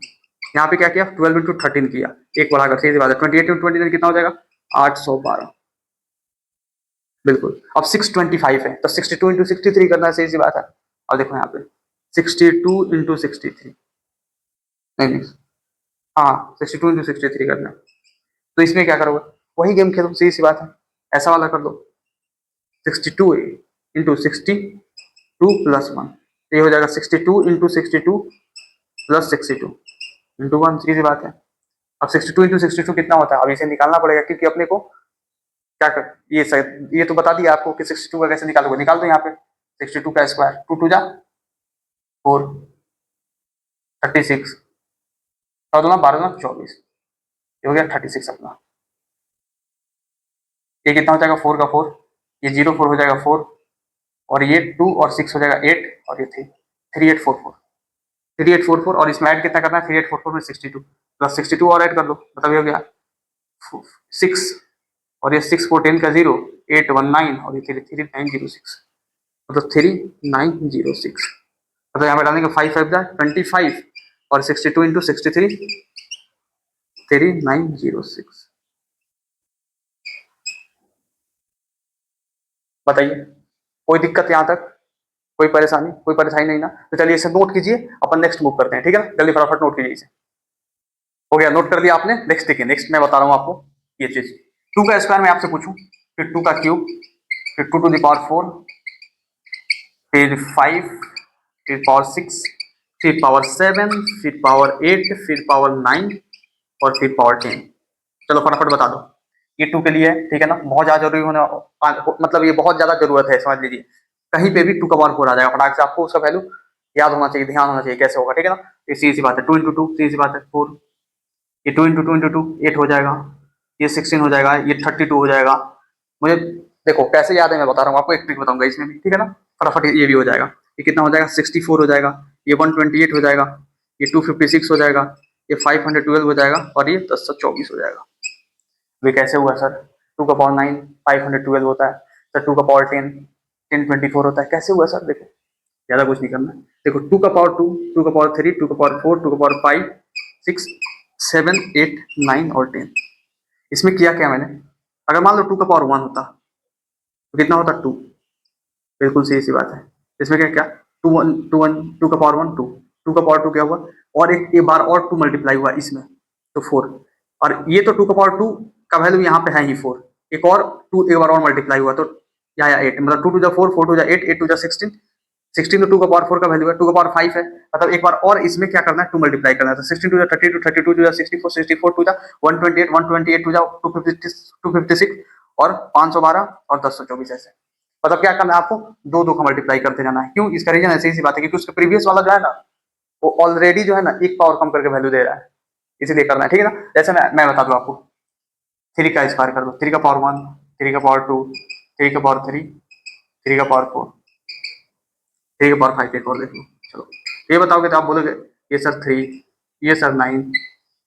A: यहाँ पे क्या किया, 12 इंटू 13 किया, एक बढ़ाकर, सीधी बात है, 28 इंटू 29 कितना हो जाएगा, 812, बिल्कुल। अब 625 है तो 62 इंटू 63 करना है, सही सी बात है। अब देखो यहाँ पे 62 इंटू 63, नहीं नहीं, हाँ 62 इंटू 63 करना है, तो इसमें क्या करोगे, वही गेम खेलो, सही सी बात है, ऐसा वाला कर दो, 62 इंटू 62 प्लस 1, ये हो जाएगा 62 इंटू 62 प्लस 62 इंटू 1, सीधी बात है। अब 62 इंटू 62 कितना होता है, अब इसे निकालना पड़ेगा, क्योंकि अपने को क्या कर, ये तो बता दिया आपको कि 62 का कैसे निकालोगे, निकाल दो यहाँ पे 62 का स्क्वायर, 2 2 जा 4 36 और 2 12 24, ये हो गया 36 अपना। ये कितना हो जाएगा, 4 का 4, ये 0 4 हो जाएगा 4, और ये 2 और 6 हो जाएगा 8, और ये 3 3844 3844, और इसमें ऐड कितना करना है, 3844 में 62 प्लस 62 और ऐड कर दो, मतलब ये हो गया 6, और ये 6 4 10 का 0 819, और ये 3906, मतलब 3906, मतलब यहाँ पे डालेंगे 5 5 25 और 62 इंटू 63 3906। बताइए कोई दिक्कत यहाँ तक, कोई परेशानी, कोई परेशानी नहीं ना? तो चलिए इसे नोट कीजिए, अपन नेक्स्ट मूव करते हैं, ठीक है ना? जल्दी फटाफट नोट कीजिए इसे। हो गया, नोट कर दिया आपने? नेक्स्ट देखिए, नेक्स्ट मैं बता रहा हूँ आपको ये चीज, 2 का स्क्वायर मैं आपसे पूछूं, फिर 2 का क्यूब, फिर 2 टू द पावर 4, फिर 5, फिर पावर 6, फिर पावर 7, फिर पावर 8, फिर पावर 9 और फिर पावर 10। चलो फटाफट बता दो, ये 2 के लिए है, ठीक है ना? बहुत ज्यादा जरूरी होने, मतलब ये बहुत ज्यादा जरूरत है, समझ लीजिए, कहीं पे भी 2 का पावर 4 आ जाएगा फटाक से, आपको उसका वैल्यू याद होना चाहिए, ध्यान होना चाहिए कैसे होगा, ठीक है ना? ये सीधी सी बात है, 2 इंटू 2, सीधी सी बात है 4, ये 2 इंटू 2 इंटू 2 8 हो जाएगा, ये 16 हो जाएगा, ये 32 हो जाएगा। मुझे देखो कैसे याद है, मैं बता रहा हूँ आपको, एक ट्रिक बताऊंगा इसमें भी, ठीक है ना? फटाफट ये भी हो जाएगा, ये कितना हो जाएगा, 64 हो जाएगा, ये 128 हो जाएगा, ये 256 हो जाएगा, ये 512 हो जाएगा, और ये 1024 हो जाएगा। वे कैसे हुआ सर, 2 का पावर 9 512 होता है सर, 2 का पावर 10 1024 होता है, कैसे हुआ सर? देखो ज्यादा कुछ नहीं करना है, देखो 2 का पावर 2, 2 का पावर 3, 2 का पावर 4, 2 का पावर 5 6 7 8 9 और 10, इसमें किया क्या मैंने, अगर मान लो 2 का पावर 1 होता तो कितना होता, 2, बिल्कुल सही सी बात है। इसमें क्या क्या, 2 1 2 1 2 का पावर 1 2, 2 का पावर 2 क्या हुआ, और एक बार और 2 मल्टीप्लाई हुआ इसमें, तो 4, और ये तो 2 का पावर 2 का वैल्यू यहाँ पे है ही 4, एक और 2 एक बार और मल्टीप्लाई हुआ तो या 8, मतलब 2 टू जा 4 4 टू जा 8 8 टू जा 16 16 तो 2 का पावर 4 का वैल्यू है, 2 का पावर 5 है, मतलब एक बार और इसमें क्या करना है, 2 मल्टीप्लाई करना है, तो 16 टू जा 32 32 टू जा 64 64 टू जा 128 128 टू जा 256 और 512 और 1024, ऐसे मतलब क्या करना है आपको, 2 2 का मल्टीप्लाई करते जाना है। क्यों? इसका रीजन ऐसी सी बात है क्योंकि उसके प्रीवियस वाला जो है ना, वो ऑलरेडी जो है ना एक पावर कम करके वैल्यू दे रहा है, इसीलिए करना है, ठीक है ना? जैसे मैं बता दूं आपको, 3 का स्क्वायर कर दो, 3 का पावर 1, 3 का पावर 2, 3 का पावर 3, 3 का पावर 4, 3 का पावर 5, एक और देख लो। चलो ये बताओगे तो आप बोलोगे ये सर 3, ये सर 9,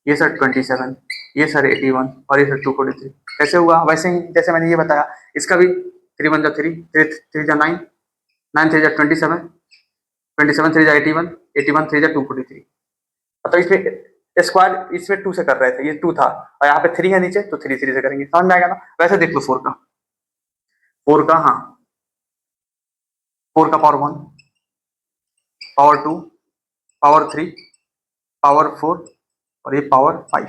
A: ये सर 27, ये सर 81 और ये सर 243, कैसे हुआ? वैसे ही जैसे मैंने ये बताया, इसका भी 3 1 जा 3 3 3 जा 9 9 3 जा 27 27 3 जा 81 81 3 जा 243, मतलब इसमें स्क्वायर इसमें 2 से कर रहे थे, ये 2 था और यहाँ पे 3 है नीचे, तो 3 3 से करेंगे, समझ में आएगा ना? वैसे देख लो 4 का, 4 का, हाँ 4 का पावर 1, पावर 2, पावर 3, पावर 4 और ये पावर 5।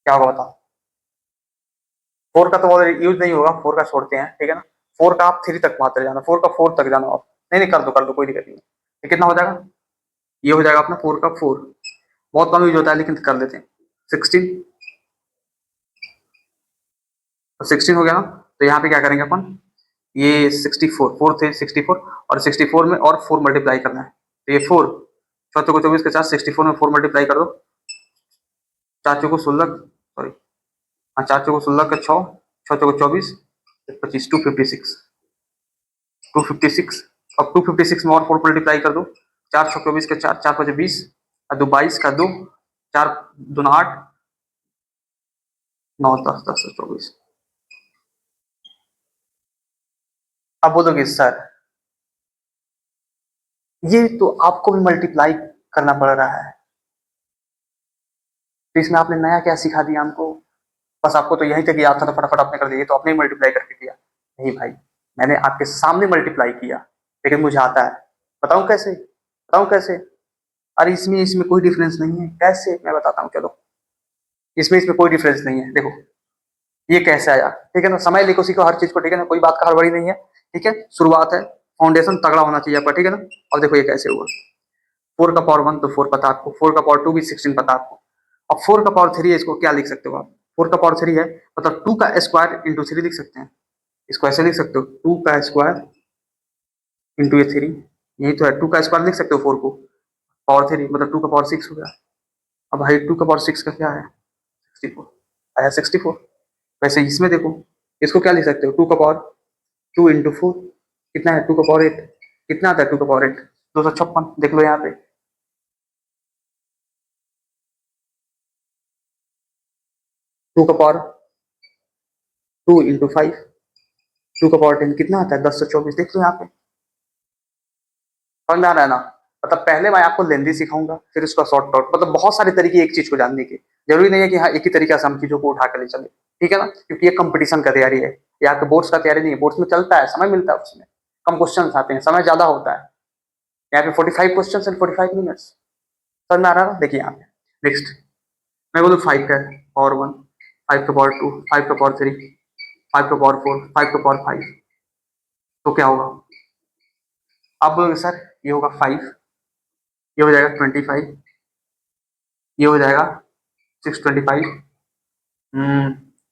A: क्या होगा बताओ? 4 का तो यूज नहीं होगा, 4 का छोड़ते हैं, ठीक है ना। 4 का आप 3 तक मात्र जाना, 4 का 4 तक जाना आप। नहीं नहीं, कर दो कोई दिक्कत नहीं है। ये कितना हो जाएगा? ये हो जाएगा अपना 4 का 4। बहुत कम यूज होता है लेकिन कर लेते हैं। 16, तो 16 हो गया ना। तो यहाँ पे क्या करेंगे अपन, ये 64, 4 थे 64, और 64 में और 4 मल्टीप्लाई करना है। तो ये 4, 4 को 24 के साथ 64 में 4 मल्टीप्लाई कर दो। 4 को 16, सॉरी, हाँ 4 को 16 का 6, 6 को 24, 25, 256, 256। अब 256 में और 4 मल्टीप्लाई कर दो। 4 6 24 के 4, 4 5 20, और 2 22 का 2, 4 2 8, 9 10 10 24। अब बोलोगे सर ये तो आपको भी मल्टीप्लाई करना पड़ रहा है, तो इसमें आपने नया क्या सिखा दिया हमको? बस आपको तो यही तक याद था तो फटाफट आपने कर दिया, तो आपने मल्टीप्लाई करके किया। नहीं भाई, मैंने आपके सामने मल्टीप्लाई किया, लेकिन मुझे आता है। बताऊं कैसे? बताऊं कैसे? अरे इसमें इसमें कोई डिफरेंस नहीं है। कैसे? मैं बताता हूँ, चलो। इसमें इसमें कोई डिफरेंस नहीं है, देखो ये कैसे आया, ठीक है ना। समय लेको सीखो हर चीज को, ठीक है ना, कोई बात का हड़बड़ी नहीं है, ठीक है। शुरुआत है, फाउंडेशन तगड़ा होना चाहिए आपका, ठीक है ना। अब देखो ये कैसे हुआ। 4 का पावर 1 तो 4 पता आपको, 4 का पावर 2 भी 16 पता आपको। अब 4 का पावर 3 है, इसको क्या लिख सकते हो आप? 4 का पावर 3 है, मतलब 2 का स्क्वायर इंटू 3 लिख सकते हैं। इसको ऐसे लिख सकते हो, 2 का स्क्वायर इंटू ये 3। यही तो है, 2 का स्क्वायर लिख सकते हो 4 को, पावर 3 मतलब 2 का पावर 6 हो गया। अब भाई 2 का पावर 6 का क्या है? 64 आया, 64। वैसे इसमें देखो, इसको क्या लिख सकते हो, 2 का पावर 2 इंटू 4 कितना है, 2 का पावर 8। कितना आता है 2 का पावर 8? 256। देख लो यहाँ पे, 2 का पावर 2 इंटू 5, 2 का पावर 10 कितना आता है, 1024। देख लो यहाँ पे, समझ में आ रहा है ना। मतलब पहले मैं आपको लेंदी सिखाऊंगा, फिर उसका शॉर्ट आउट, मतलब बहुत सारे तरीके एक चीज को जानने के। जरूरी नहीं है कि हाँ एक ही तरीका से हम चीजों को उठा कर ले चले, ठीक है ना, क्योंकि ये कंपटीशन का तैयारी है, ये आपके बोर्ड्स का तैयारी नहीं है। बोर्ड्स में चलता है, समय मिलता है, उसमें कम क्वेश्चन आते हैं, समय ज्यादा होता है। यहाँ पे 45 क्वेश्चन एंड 45 मिनट्स। समझ में आ रहा है ना। देखिए यहाँ पे नेक्स्ट, मैं बोलूँ 5 का पावर 1, 5 का पावर 2, 5 का पावर 3, 5 का पावर 4, 5 का पावर 5, तो क्या होगा? आप बोलोगे सर ये होगा 5, ये हो जाएगा 25, ये हो जाएगा 625,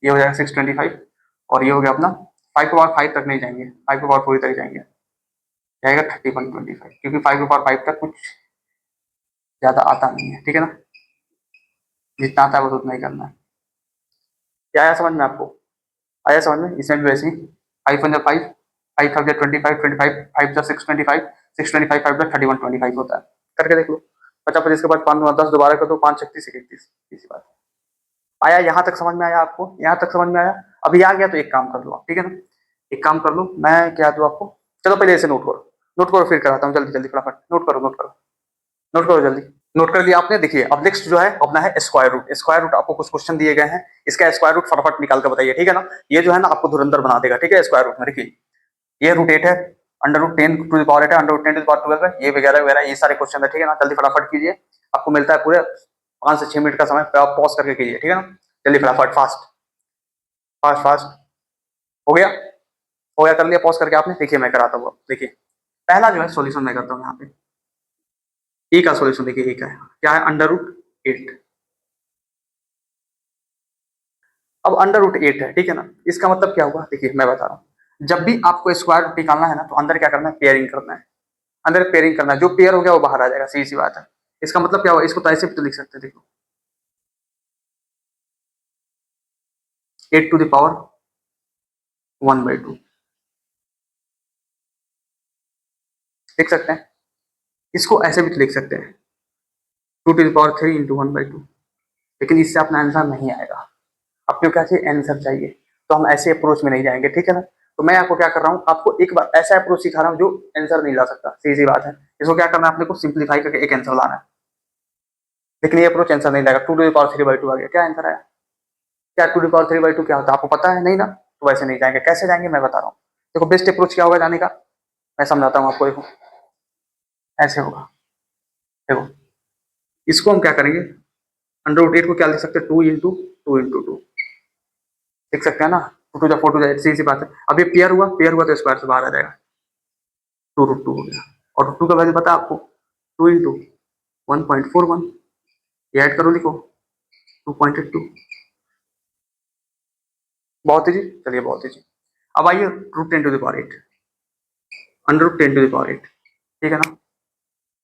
A: ये हो जाएगा 625, और ये हो गया अपना 5 के पावर 5 तक नहीं जाएंगे, 5 के पावर 4 तक जाएंगे, जाएगा 3125, क्योंकि 5 के पावर 5 तक कुछ ज्यादा आता नहीं है, ठीक है ना। जितना आता है बस उतना ही करना है। क्या आया समझ में आपको? आया समझ में? इसमें भी वैसे ही 5 1 5, 5 5 25, 25 5 625, 625 5 3125 होता है। करके देख लो। 50 50 के बाद 5 10 दोबारा कर दो, 5 36 31, इसी बात। आया? यहाँ तक समझ में आया आपको? यहाँ तक समझ में आया? अभी आ गया तो एक काम कर लो आप, ठीक है ना। एक काम कर लो, मैं क्या दूं आपको, चलो पहले इसे नोट करो, नोट करो, फिर कराता हूँ। जल्दी जल्दी फटाफट नोट करो, नोट करो, नोट करो जल्दी। नोट कर लिया आपने? देखिए अब नेक्स्ट जो है अपना है स्क्वायर रूट। स्क्वायर रूट आपको कुछ क्वेश्चन दिए गए हैं, इसका स्क्वायर रूट फटाफट निकाल कर बताइए, ठीक है ना। ये जो है ना आपको धुरंधर बना देगा, ठीक है। स्क्वायर रूट में देखिए, ये रूट 8 है, under root 10 to the power 8 है, under root 10 to the power 12 है, ये वगैरह वगैरह, ये सारे क्वेश्चन है, ठीक है ना। जल्दी फटाफट कीजिए, आपको मिलता है पूरे 5 से 6 मिनट का समय, आप पॉज करके कीजिए, ठीक है ना। जल्दी फटाफट, फास्ट फास्ट फास्ट। हो गया? हो गया, कर लिया पॉज करके आपने? देखिए मैं कराता हूँ। देखिए पहला जो है सॉल्यूशन मैं करता हूँ यहाँ पे। ए का सॉल्यूशन देखिए, ए का है क्या है, अंडर रूट 8। अब अंडर रूट 8 है, ठीक है ना। इसका मतलब क्या हुआ, देखिए मैं बता रहा हूँ। जब भी आपको स्क्वायर रूट निकालना है ना, तो अंदर क्या करना है, पेयरिंग करना है। अंदर पेयरिंग करना है, जो पेयर हो गया वो बाहर आ जाएगा, सीधी सी बात है। इसका मतलब क्या हुआ, इसको तो ऐसे भी तो लिख सकते हैं, देखो 8 टू द पावर 1/2 लिख सकते हैं। इसको ऐसे भी तो लिख सकते हैं, 2 टू द पावर 3 इंटू 1/2। लेकिन इससे अपना आंसर नहीं आएगा। अपने को क्या चाहिए, आंसर चाहिए। तो हम ऐसे अप्रोच में नहीं जाएंगे, ठीक है ना। तो मैं आपको क्या कर रहा हूँ, आपको एक बार ऐसा अप्रोच सिखा रहा हूँ जो आंसर नहीं ला सकता, सीधी सी बात है। इसको क्या करना है, अपने को सिंप्लीफाई करके एक आंसर लाना है। लेकिन ये अप्रोच आंसर नहीं लाएगा। 2 टू द पावर 3/2 आ गया, क्या आंसर आया? क्या 2 टू द पावर 3/2 क्या होता है आपको पता है? नहीं ना। तो वैसे नहीं जाएंगे। कैसे जाएंगे मैं बता रहा हूँ। देखो बेस्ट अप्रोच क्या होगा जाने का, मैं समझाता हूँ आपको। देखो ऐसे होगा, देखो इसको हम क्या करेंगे, अंडर रूट 8 को क्या लिख सकते हैं, 2 × 2 लिख सकते हैं ना, 2 × 4 सी सी बात है। अब ये पेयर हुआ तो स्क्वायर से बाहर आ जाएगा, 2 √2 हो गया। और √2 का वैल्यू पता है आपको, 2 × 1.41, ये ऐड करो लिखो 2.82। बहुत इजी, चलिए बहुत इजी। अब आइए √10⁸, अंडर रूट 10⁸, ठीक है ना।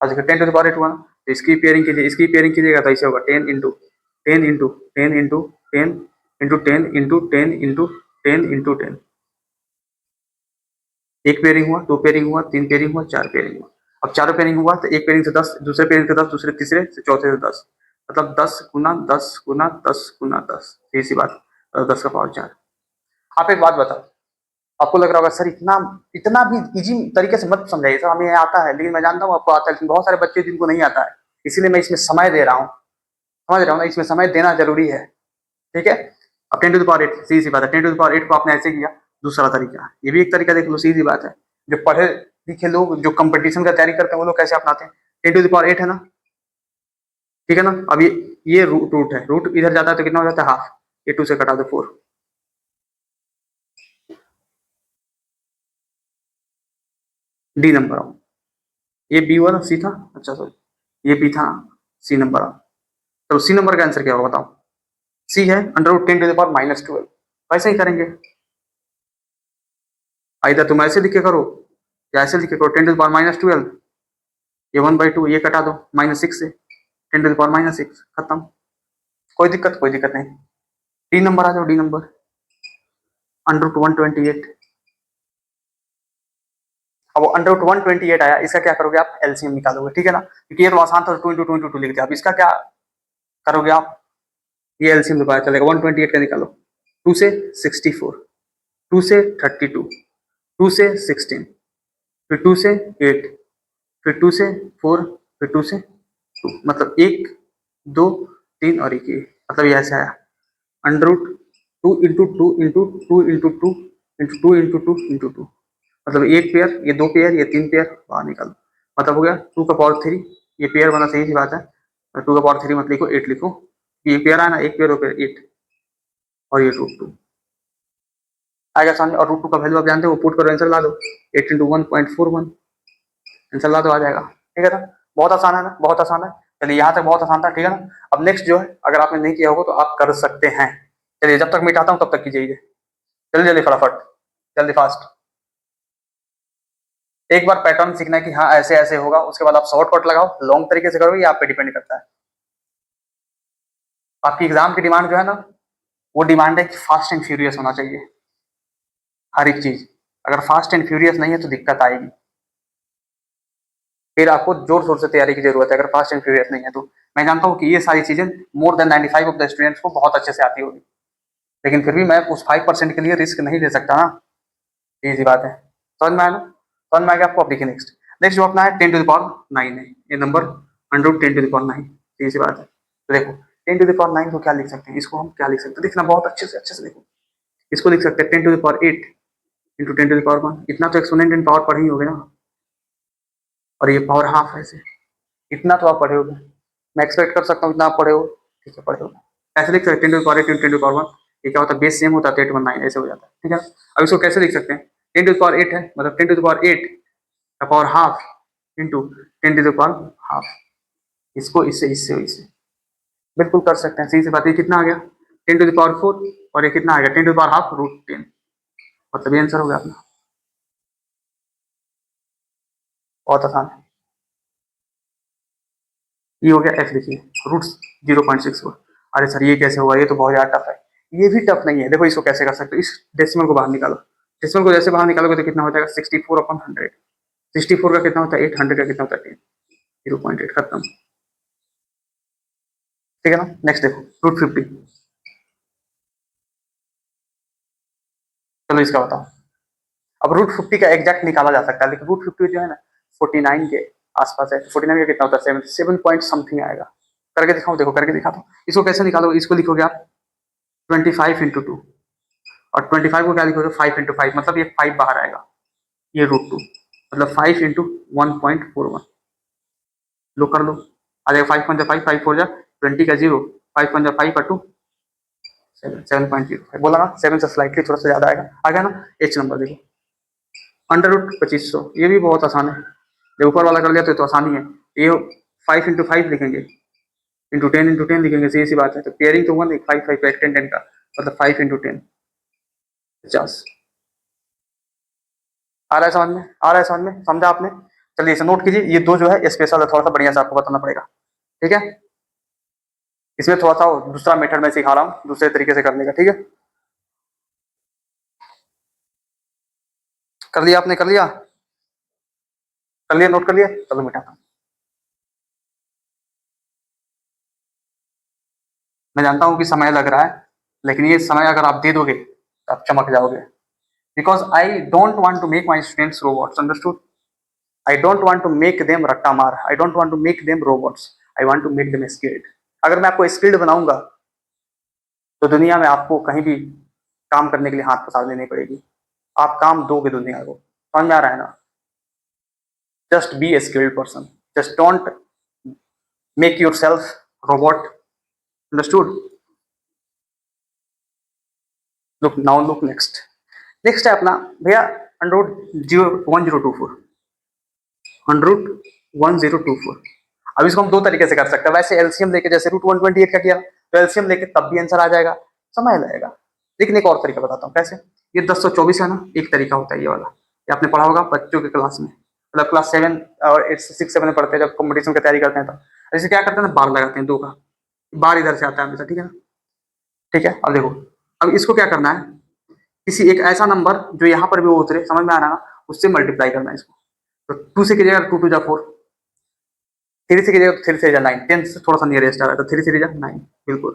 A: अब देखो 10⁸ हुआ ना, तो इसकी पेयरिंग कीजिए, इसकी पेयरिंग कीजिएगा तो ऐसे होगा 10 × 10 × 10 × 10 × 10 × 10 × 10। एक पेयरिंग हुआ, 2 पेयरिंग हुआ, 3 पेयरिंग हुआ, 4 पेयरिंग हुआ। अब चारों पेयरिंग हुआ तो एक पेयरिंग से 10, दूसरे पेयरिंग से 10, दूसरे तीसरे से चौथे से 10, मतलब 10 × 10 × 10 × 10, यही सी बात, 10⁴ आप एक बात बताओ, आपको लग रहा होगा सर इतना इतना भी इजी तरीके से मत समझाइए सर, हमें आता है, लेकिन मैं जानता हूँ आपको आता है, लेकिन बहुत सारे बच्चे जिनको नहीं आता है, इसीलिए मैं इसमें समय दे रहा हूँ, समझ रहा हूँ ना, इसमें समय देना जरूरी है, ठीक है। अब 10⁸, सीधी सी बात है, 10⁸ को आपने ऐसे किया। दूसरा तरीका, ये भी एक तरीका देख लो, सीधी बात है। जो पढ़े लिखे लोग, जो कंपटीशन का तैयारी करते हैं, वो लोग कैसे अपनाते हैं, 10⁸ है ना, ठीक है ना। अब ये रूट है, रूट इधर जाता है तो कितना हो जाता है, हाफ, ये 2 से कटा दो 4, डी नंबर आओ। ये बी हुआ ना, सी था, अच्छा सॉरी ये बी था, सी नंबर आओ। तो सी नंबर का आंसर क्या होगा बताओ, सी है √10⁻⁻12। वैसे ही करेंगे, इधर तुम ऐसे लिखे करो या ऐसे लिखे करो, 10⁻⁻12, ये 1/2, ये कटा दो -6 से, 10⁻⁻6 खत्म, कोई दिक्कत नहीं। डी नंबर आ जाओ, डी नंबर √128। अब वो √128 आया, इसका क्या करोगे आप, एलसीएम निकालोगे, ठीक है ना, क्योंकि ये तो आसान था, 2 × 2 × 2 लिख दिया। अब इसका क्या करोगे आप, ये एलसीएम तो पता चलेगा, 128 का निकालो, 2 से 64, 2 से 32, 2 से 16, फिर 2 से 8, फिर 2 से 4, फिर 2 से 2, मतलब 1 2 3 और 1 ये, मतलब ये ऐसे आया, √2 × 2 × 2 × 2 × 2 × 2 × 2, मतलब एक पेयर, ये 2 पेयर, ये 3 पेयर, बाहर निकालो, मतलब हो गया 2⁻3, ये पेयर बना, सही सी बात है। 2⁻3 मत लिखो, 8 लिखो, ये पेयर आया ना, एक पेयर हो पेयर 8, और ये √2 आएगा सामने, और √2 का वैल्यू आप जानते हो, पुट करो, आंसर ला दो, 8 × 1.41, आंसर ला दो, आ जाएगा, ठीक है ना। बहुत आसान है ना, बहुत आसान है। चलिए यहाँ तक बहुत आसान था, ठीक है ना। अब नेक्स्ट जो है, अगर आपने नहीं किया होगा तो आप कर सकते हैं। चलिए जब तक मिटाता हूँ तब तक कीजिए, जल्दी जल्दी फटाफट, जल्दी फास्ट। एक बार पैटर्न सीखना है कि हाँ ऐसे ऐसे होगा, उसके बाद आप शॉर्टकट लगाओ, लॉन्ग तरीके से करोगे, ये आप पे डिपेंड करता है। आपकी एग्जाम की डिमांड जो है ना, वो डिमांड है कि फास्ट एंड फ्यूरियस होना चाहिए हर एक चीज। अगर फास्ट एंड फ्यूरियस नहीं है तो दिक्कत आएगी, फिर आपको जोर शोर से तैयारी की जरूरत है, अगर फास्ट एंड फ्यूरियस नहीं है तो। मैं जानता हूँ कि ये सारी चीजें more than 95 of the students को बहुत अच्छे से आती होगी, लेकिन फिर भी मैं उस 5% के लिए रिस्क नहीं ले सकता ना, ये बात है। समझ में आया ना, समझ में आ गया आपको। अब देखिए नेक्स्ट, नेक्स्ट जो अपना है 10⁹ है, ये नंबर √10� ये सी बात है। तो देखो 10⁹ को क्या लिख सकते हैं, इसको हम क्या लिख सकते हैं, देखना बहुत अच्छे से देखो, इसको लिख सकते हैं 10⁸ इंटू 10⁻1, इतना तो एक्सपोनेंट इन पावर पढ़े ही होगे ना, और ये पावर हाफ है, ऐसे इतना तो आप पढ़े होगे, मैं एक्सपेक्ट कर सकता हूँ इतना आप पढ़े हो, ठीक है पढ़े होगे। ऐसे लिख सकते हैं 10⁸ इंटू 10⁻1, ये क्या होता है, बेस सेम होता है 819, ऐसे हो जाता है, ठीक है। अब इसको कैसे लिख सकते हैं, 10⁸ है, मतलब 10⁸ का पावर हाफ इंटू 10⁻हाफ, इसको इससे इससे इससे बिल्कुल कर सकते हैं, सीधी सी बात है। कितना आ गया 10⁴ और ये कितना आ गया 10⁻हाफ √10, मतलब ये आंसर हो गया अपना, बहुत आसान है। ये हो गया एफ, लिखिए √0.64। अरे सर ये कैसे होगा, ये तो बहुत ज्यादा टफ है। ये भी टफ नहीं है, देखो इसको कैसे कर सकते हो, इस डेसिमल को बाहर निकालो, डेसिमल को जैसे बाहर निकालोगे तो कितना हो जाएगा 64/100, 64 का कितना होता है 8, 100 का कितना होता है 10, 0.8 खत्म, ठीक है ना। नेक्स्ट देखो √50, चलो इसका बताओ। अब √50 का एग्जैक्ट निकाला जा सकता है, लेकिन √50 जो है ना 49 के आसपास है, 49 का कितना होता है 7 पॉइंट समथिंग आएगा। करके दिखाओ, देखो करके दिखा दो, इसको कैसे निकालोगे, इसको लिखोगे आप 25 × 2, और 25 को क्या लिखोगे 5 × 5, मतलब ये 5 बाहर आएगा, ये √2, मतलब 5 × 1.41। लो कर लो, आ जाएगा 5 × 5 5 4 जा 20 का 0, 5 × 5 का 2, 7.05 बोला ना, 7 से स्लाइटली थोड़ा सा ज्यादा आएगा, आ गया ना। एच नंबर देखो, √2500, ये भी बहुत आसान है, जब ऊपर वाला कर लिया तो आसानी है। ये 5 × 5 लिखेंगे, ×10 लिखेंगे, सीधी सी बात है। तो पेयरिंग तो हुआ नहीं, 5 5 का 10 10 का, मतलब 5 × 10 50। आ रहा है समझ में, आ रहा है समझ में, समझा आपने। चलिए इसे नोट कीजिए, ये दो जो है स्पेशल है, थोड़ा सा बढ़िया से आपको बताना पड़ेगा, ठीक है। इसमें थोड़ा सा दूसरा मेथड मैं सिखा रहा हूँ, दूसरे तरीके से करने का, ठीक है। कर लिया आपने, कर लिया, कर लिया, नोट कर लिया, चलो मिटाता हूँ। मैं जानता हूँ कि समय लग रहा है, लेकिन ये समय अगर आप दे दोगे तो आप चमक जाओगे। Because I don't want to make my students robots, understood. I don't want to make them रट्टा मार, I don't want to make them robots, I want to make them skilled. अगर मैं आपको स्किल्ड बनाऊंगा तो दुनिया में आपको कहीं भी काम करने के लिए हाथ पसार देनी पड़ेगी, आप काम दोगे दुनिया को, समझ में आ रहा है ना। Just be A skilled person, just don't make your self robot, understood. Look now, look next, next है अपना भैया √1024, √1024। अब इसको हम दो तरीके से कर सकते हैं, वैसे एलसीएम लेके, जैसे √128 का किया तो एलसीएम लेके तब भी आंसर आ जाएगा, समय लगेगा। लेकिन एक और तरीका बताता हूँ कैसे। ये 1024 है ना, एक तरीका होता है ये वाला, ये आपने पढ़ा होगा बच्चों के क्लास में, मतलब क्लास 7 और 6 7 में पढ़ते हैं, जब कॉम्पिटिशन की तैयारी करते हैं तो ऐसे क्या करते हैं ना, बार लगाते हैं दो का, बार इधर से आता है हमेशा, ठीक है ना। ठीक है, अब देखो, अब इसको क्या करना है, किसी एक ऐसा नंबर जो यहाँ पर भी वो उतरे, समझ में आ रहा है ना, उससे मल्टीप्लाई करना है इसको। तो 2 से कीजिएगा 2 2 जा 4, 3 से कीजिएगा तो 3 से जा 9, 10 से थोड़ा सा नियरेस्ट आ रहा है तो 3 से जा 9, बिल्कुल।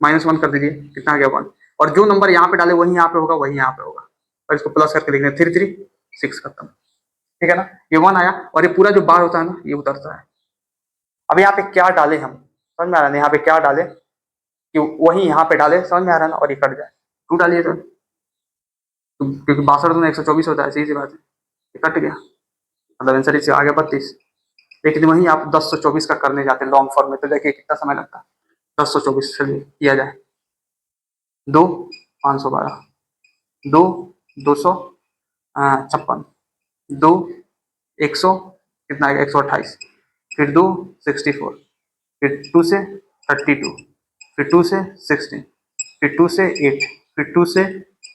A: -1 कर दीजिए, कितना आ गया 1, और जो नंबर यहाँ पे डाले वही यहाँ पे होगा, वही यहाँ पे होगा, और इसको प्लस करके लिखना 3 3 6 खत्म, ठीक है ना। ये 1 आया, और ये पूरा जो बार होता है ना, ये उतरता है। अब यहाँ पे क्या डाले हम, समझ में आ रहा है, यहाँ पे क्या डाले कि वही यहाँ पे डाले, समझ में आ रहा है ना, और ये कट जाए, 2 डालिए तो क्योंकि 62 में 124 होता है, सही सी बात है, ये कट गया, मतलब आंसर इससे आ गया 32। लेकिन वहीं आप 1024 का करने जाते हैं लॉन्ग फॉर्म में, तो देखिए कितना समय लगता है। 1024 चलिए किया जाए, 2 512, 2 256, 2 100, कितना आएगा 128, फिर 2 64, फिर 2 से 32, फिर 2 से 16, फिर 2 से 8, फिर 2 से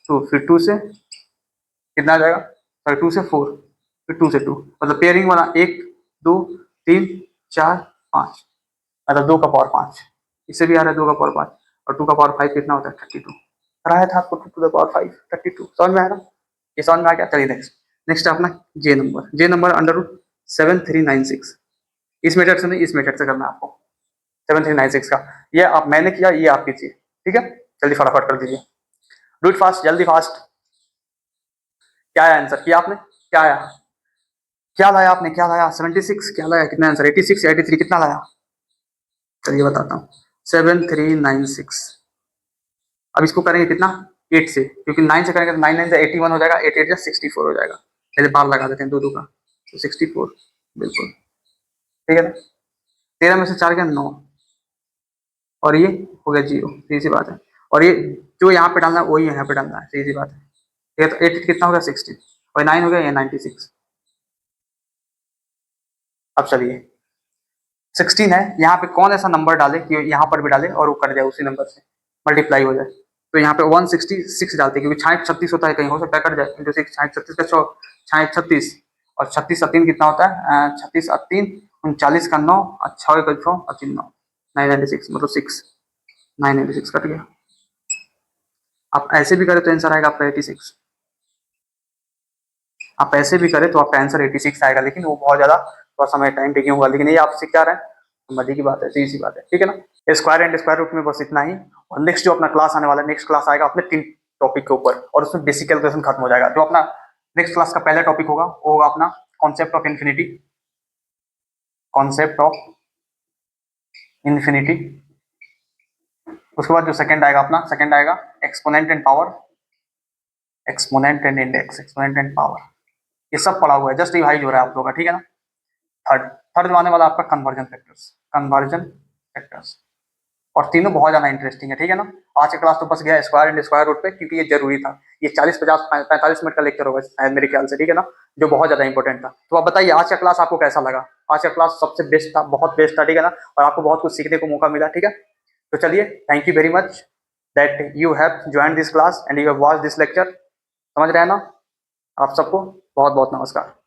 A: 2, फिर 2 से कितना आ जाएगा, सॉरी 2 से 4, फिर 2 से 2, मतलब पेयरिंग वाला 1 2 3 4 5, मतलब 2 का पावर 5, इससे भी आ रहा है 2 का पावर 5, और 2 का पावर 5 कितना होता है 32, कराया था आपको 2 टू द पावर 5 32, समझ में आया ना, ये समझ में आ गया। चलिए नेक्स्ट, नेक्स्ट अपना जे नंबर, जे नंबर √7396, इस मेथड से नहीं, इस मेथड से करना है आपको, 7396 का, ये आप मैंने किया, ये आप कीजिए, ठीक है। जल्दी फटाफट कर दीजिए, डू इट फास्ट, जल्दी फास्ट। क्या आया आंसर, किया आपने, क्या आया, क्या लाया आपने, क्या लाया 76, क्या लाया, कितना आंसर 86 83, कितना लाया, चलिए बताता हूँ 7396। अब इसको करेंगे कितना 8 से, क्योंकि 9 से करेंगे तो 9 9 से 81 हो जाएगा, 8 8 से 64 हो जाएगा, पहले बार लगा देते हैं दो दो का, तो 64, बिल्कुल, ठीक है ना। 13 में से 4 गया 9, और ये हो गया 0, सीधी सी बात है, और ये जो यहाँ पे डालना है वही यहाँ पे डालना है, सीधी सी बात है। ये तो 8 कितना हो गया 16, और 9 हो गया ये 96। अब चलिए 16 है, यहाँ पे कौन ऐसा नंबर डाले कि यहाँ पर भी डाले और वो कट जाए उसी नंबर से मल्टीप्लाई हो जाए, तो यहाँ पे 166 डालते हैं, क्योंकि 66 36 होता है, कहीं हो सकता है कट जाए, इंटू 6, 66 36 का 6, 66 36, और 36 और 3 कितना होता है 36 और 3 39 का 9, और 6 का 6 और 3 9, 996, मतलब 6, 996 कट गया। आप ऐसे भी करें तो आंसर आएगा आपका 86, आप ऐसे भी करें तो आपका आंसर 86 आएगा, लेकिन वो बहुत ज्यादा थोड़ा समय टाइम टेकिंग होगा, लेकिन ये आप सीख जा रहे हैं तो मजे की बात है, सीधी सी बात है, ठीक है ना। स्क्वायर एंड स्क्वायर रूट में बस इतना ही, और नेक्स्ट जो अपना क्लास आने वाला है, नेक्स्ट क्लास आएगा अपने 3 टॉपिक के ऊपर, और उसमें बेसिक कैलकुलेशन खत्म हो जाएगा। जो अपना नेक्स्ट क्लास का पहला टॉपिक होगा वो होगा अपना concept of infinity, concept of infinity. उसके बाद जो सेकंड आएगा अपना, सेकंड आएगा exponent and power, exponent and index, exponent and power, ये सब पढ़ा हुआ है, जस्ट रिवाइज हो रहा है आप लोगों का, ठीक है ना। थर्ड थर्ड आने वाला आपका कन्वर्जन फैक्टर्स, कन्वर्जन फैक्टर्स, और तीनों बहुत ज्यादा इंटरेस्टिंग है, ठीक है ना। आज का क्लास तो बस गया स्क्वायर एंड स्क्वायर रूट पे, क्योंकि ये जरूरी था। ये 40-50-45 मिनट का लेक्चर होगा शायद मेरे ख्याल से, ठीक है ना, जो बहुत ज्यादा इंपॉर्टेंट था। तो आप बताइए आज का क्लास आपको कैसा लगा। आज का क्लास सबसे बेस्ट था, बहुत बेस्ट था, ठीक है ना, और आपको बहुत कुछ सीखने को मौका मिला, ठीक है। तो चलिए, thank you very much that you have join this class and you have watch this lecture. समझ रहे हैं ना आप सबको। बहुत बहुत नमस्कार।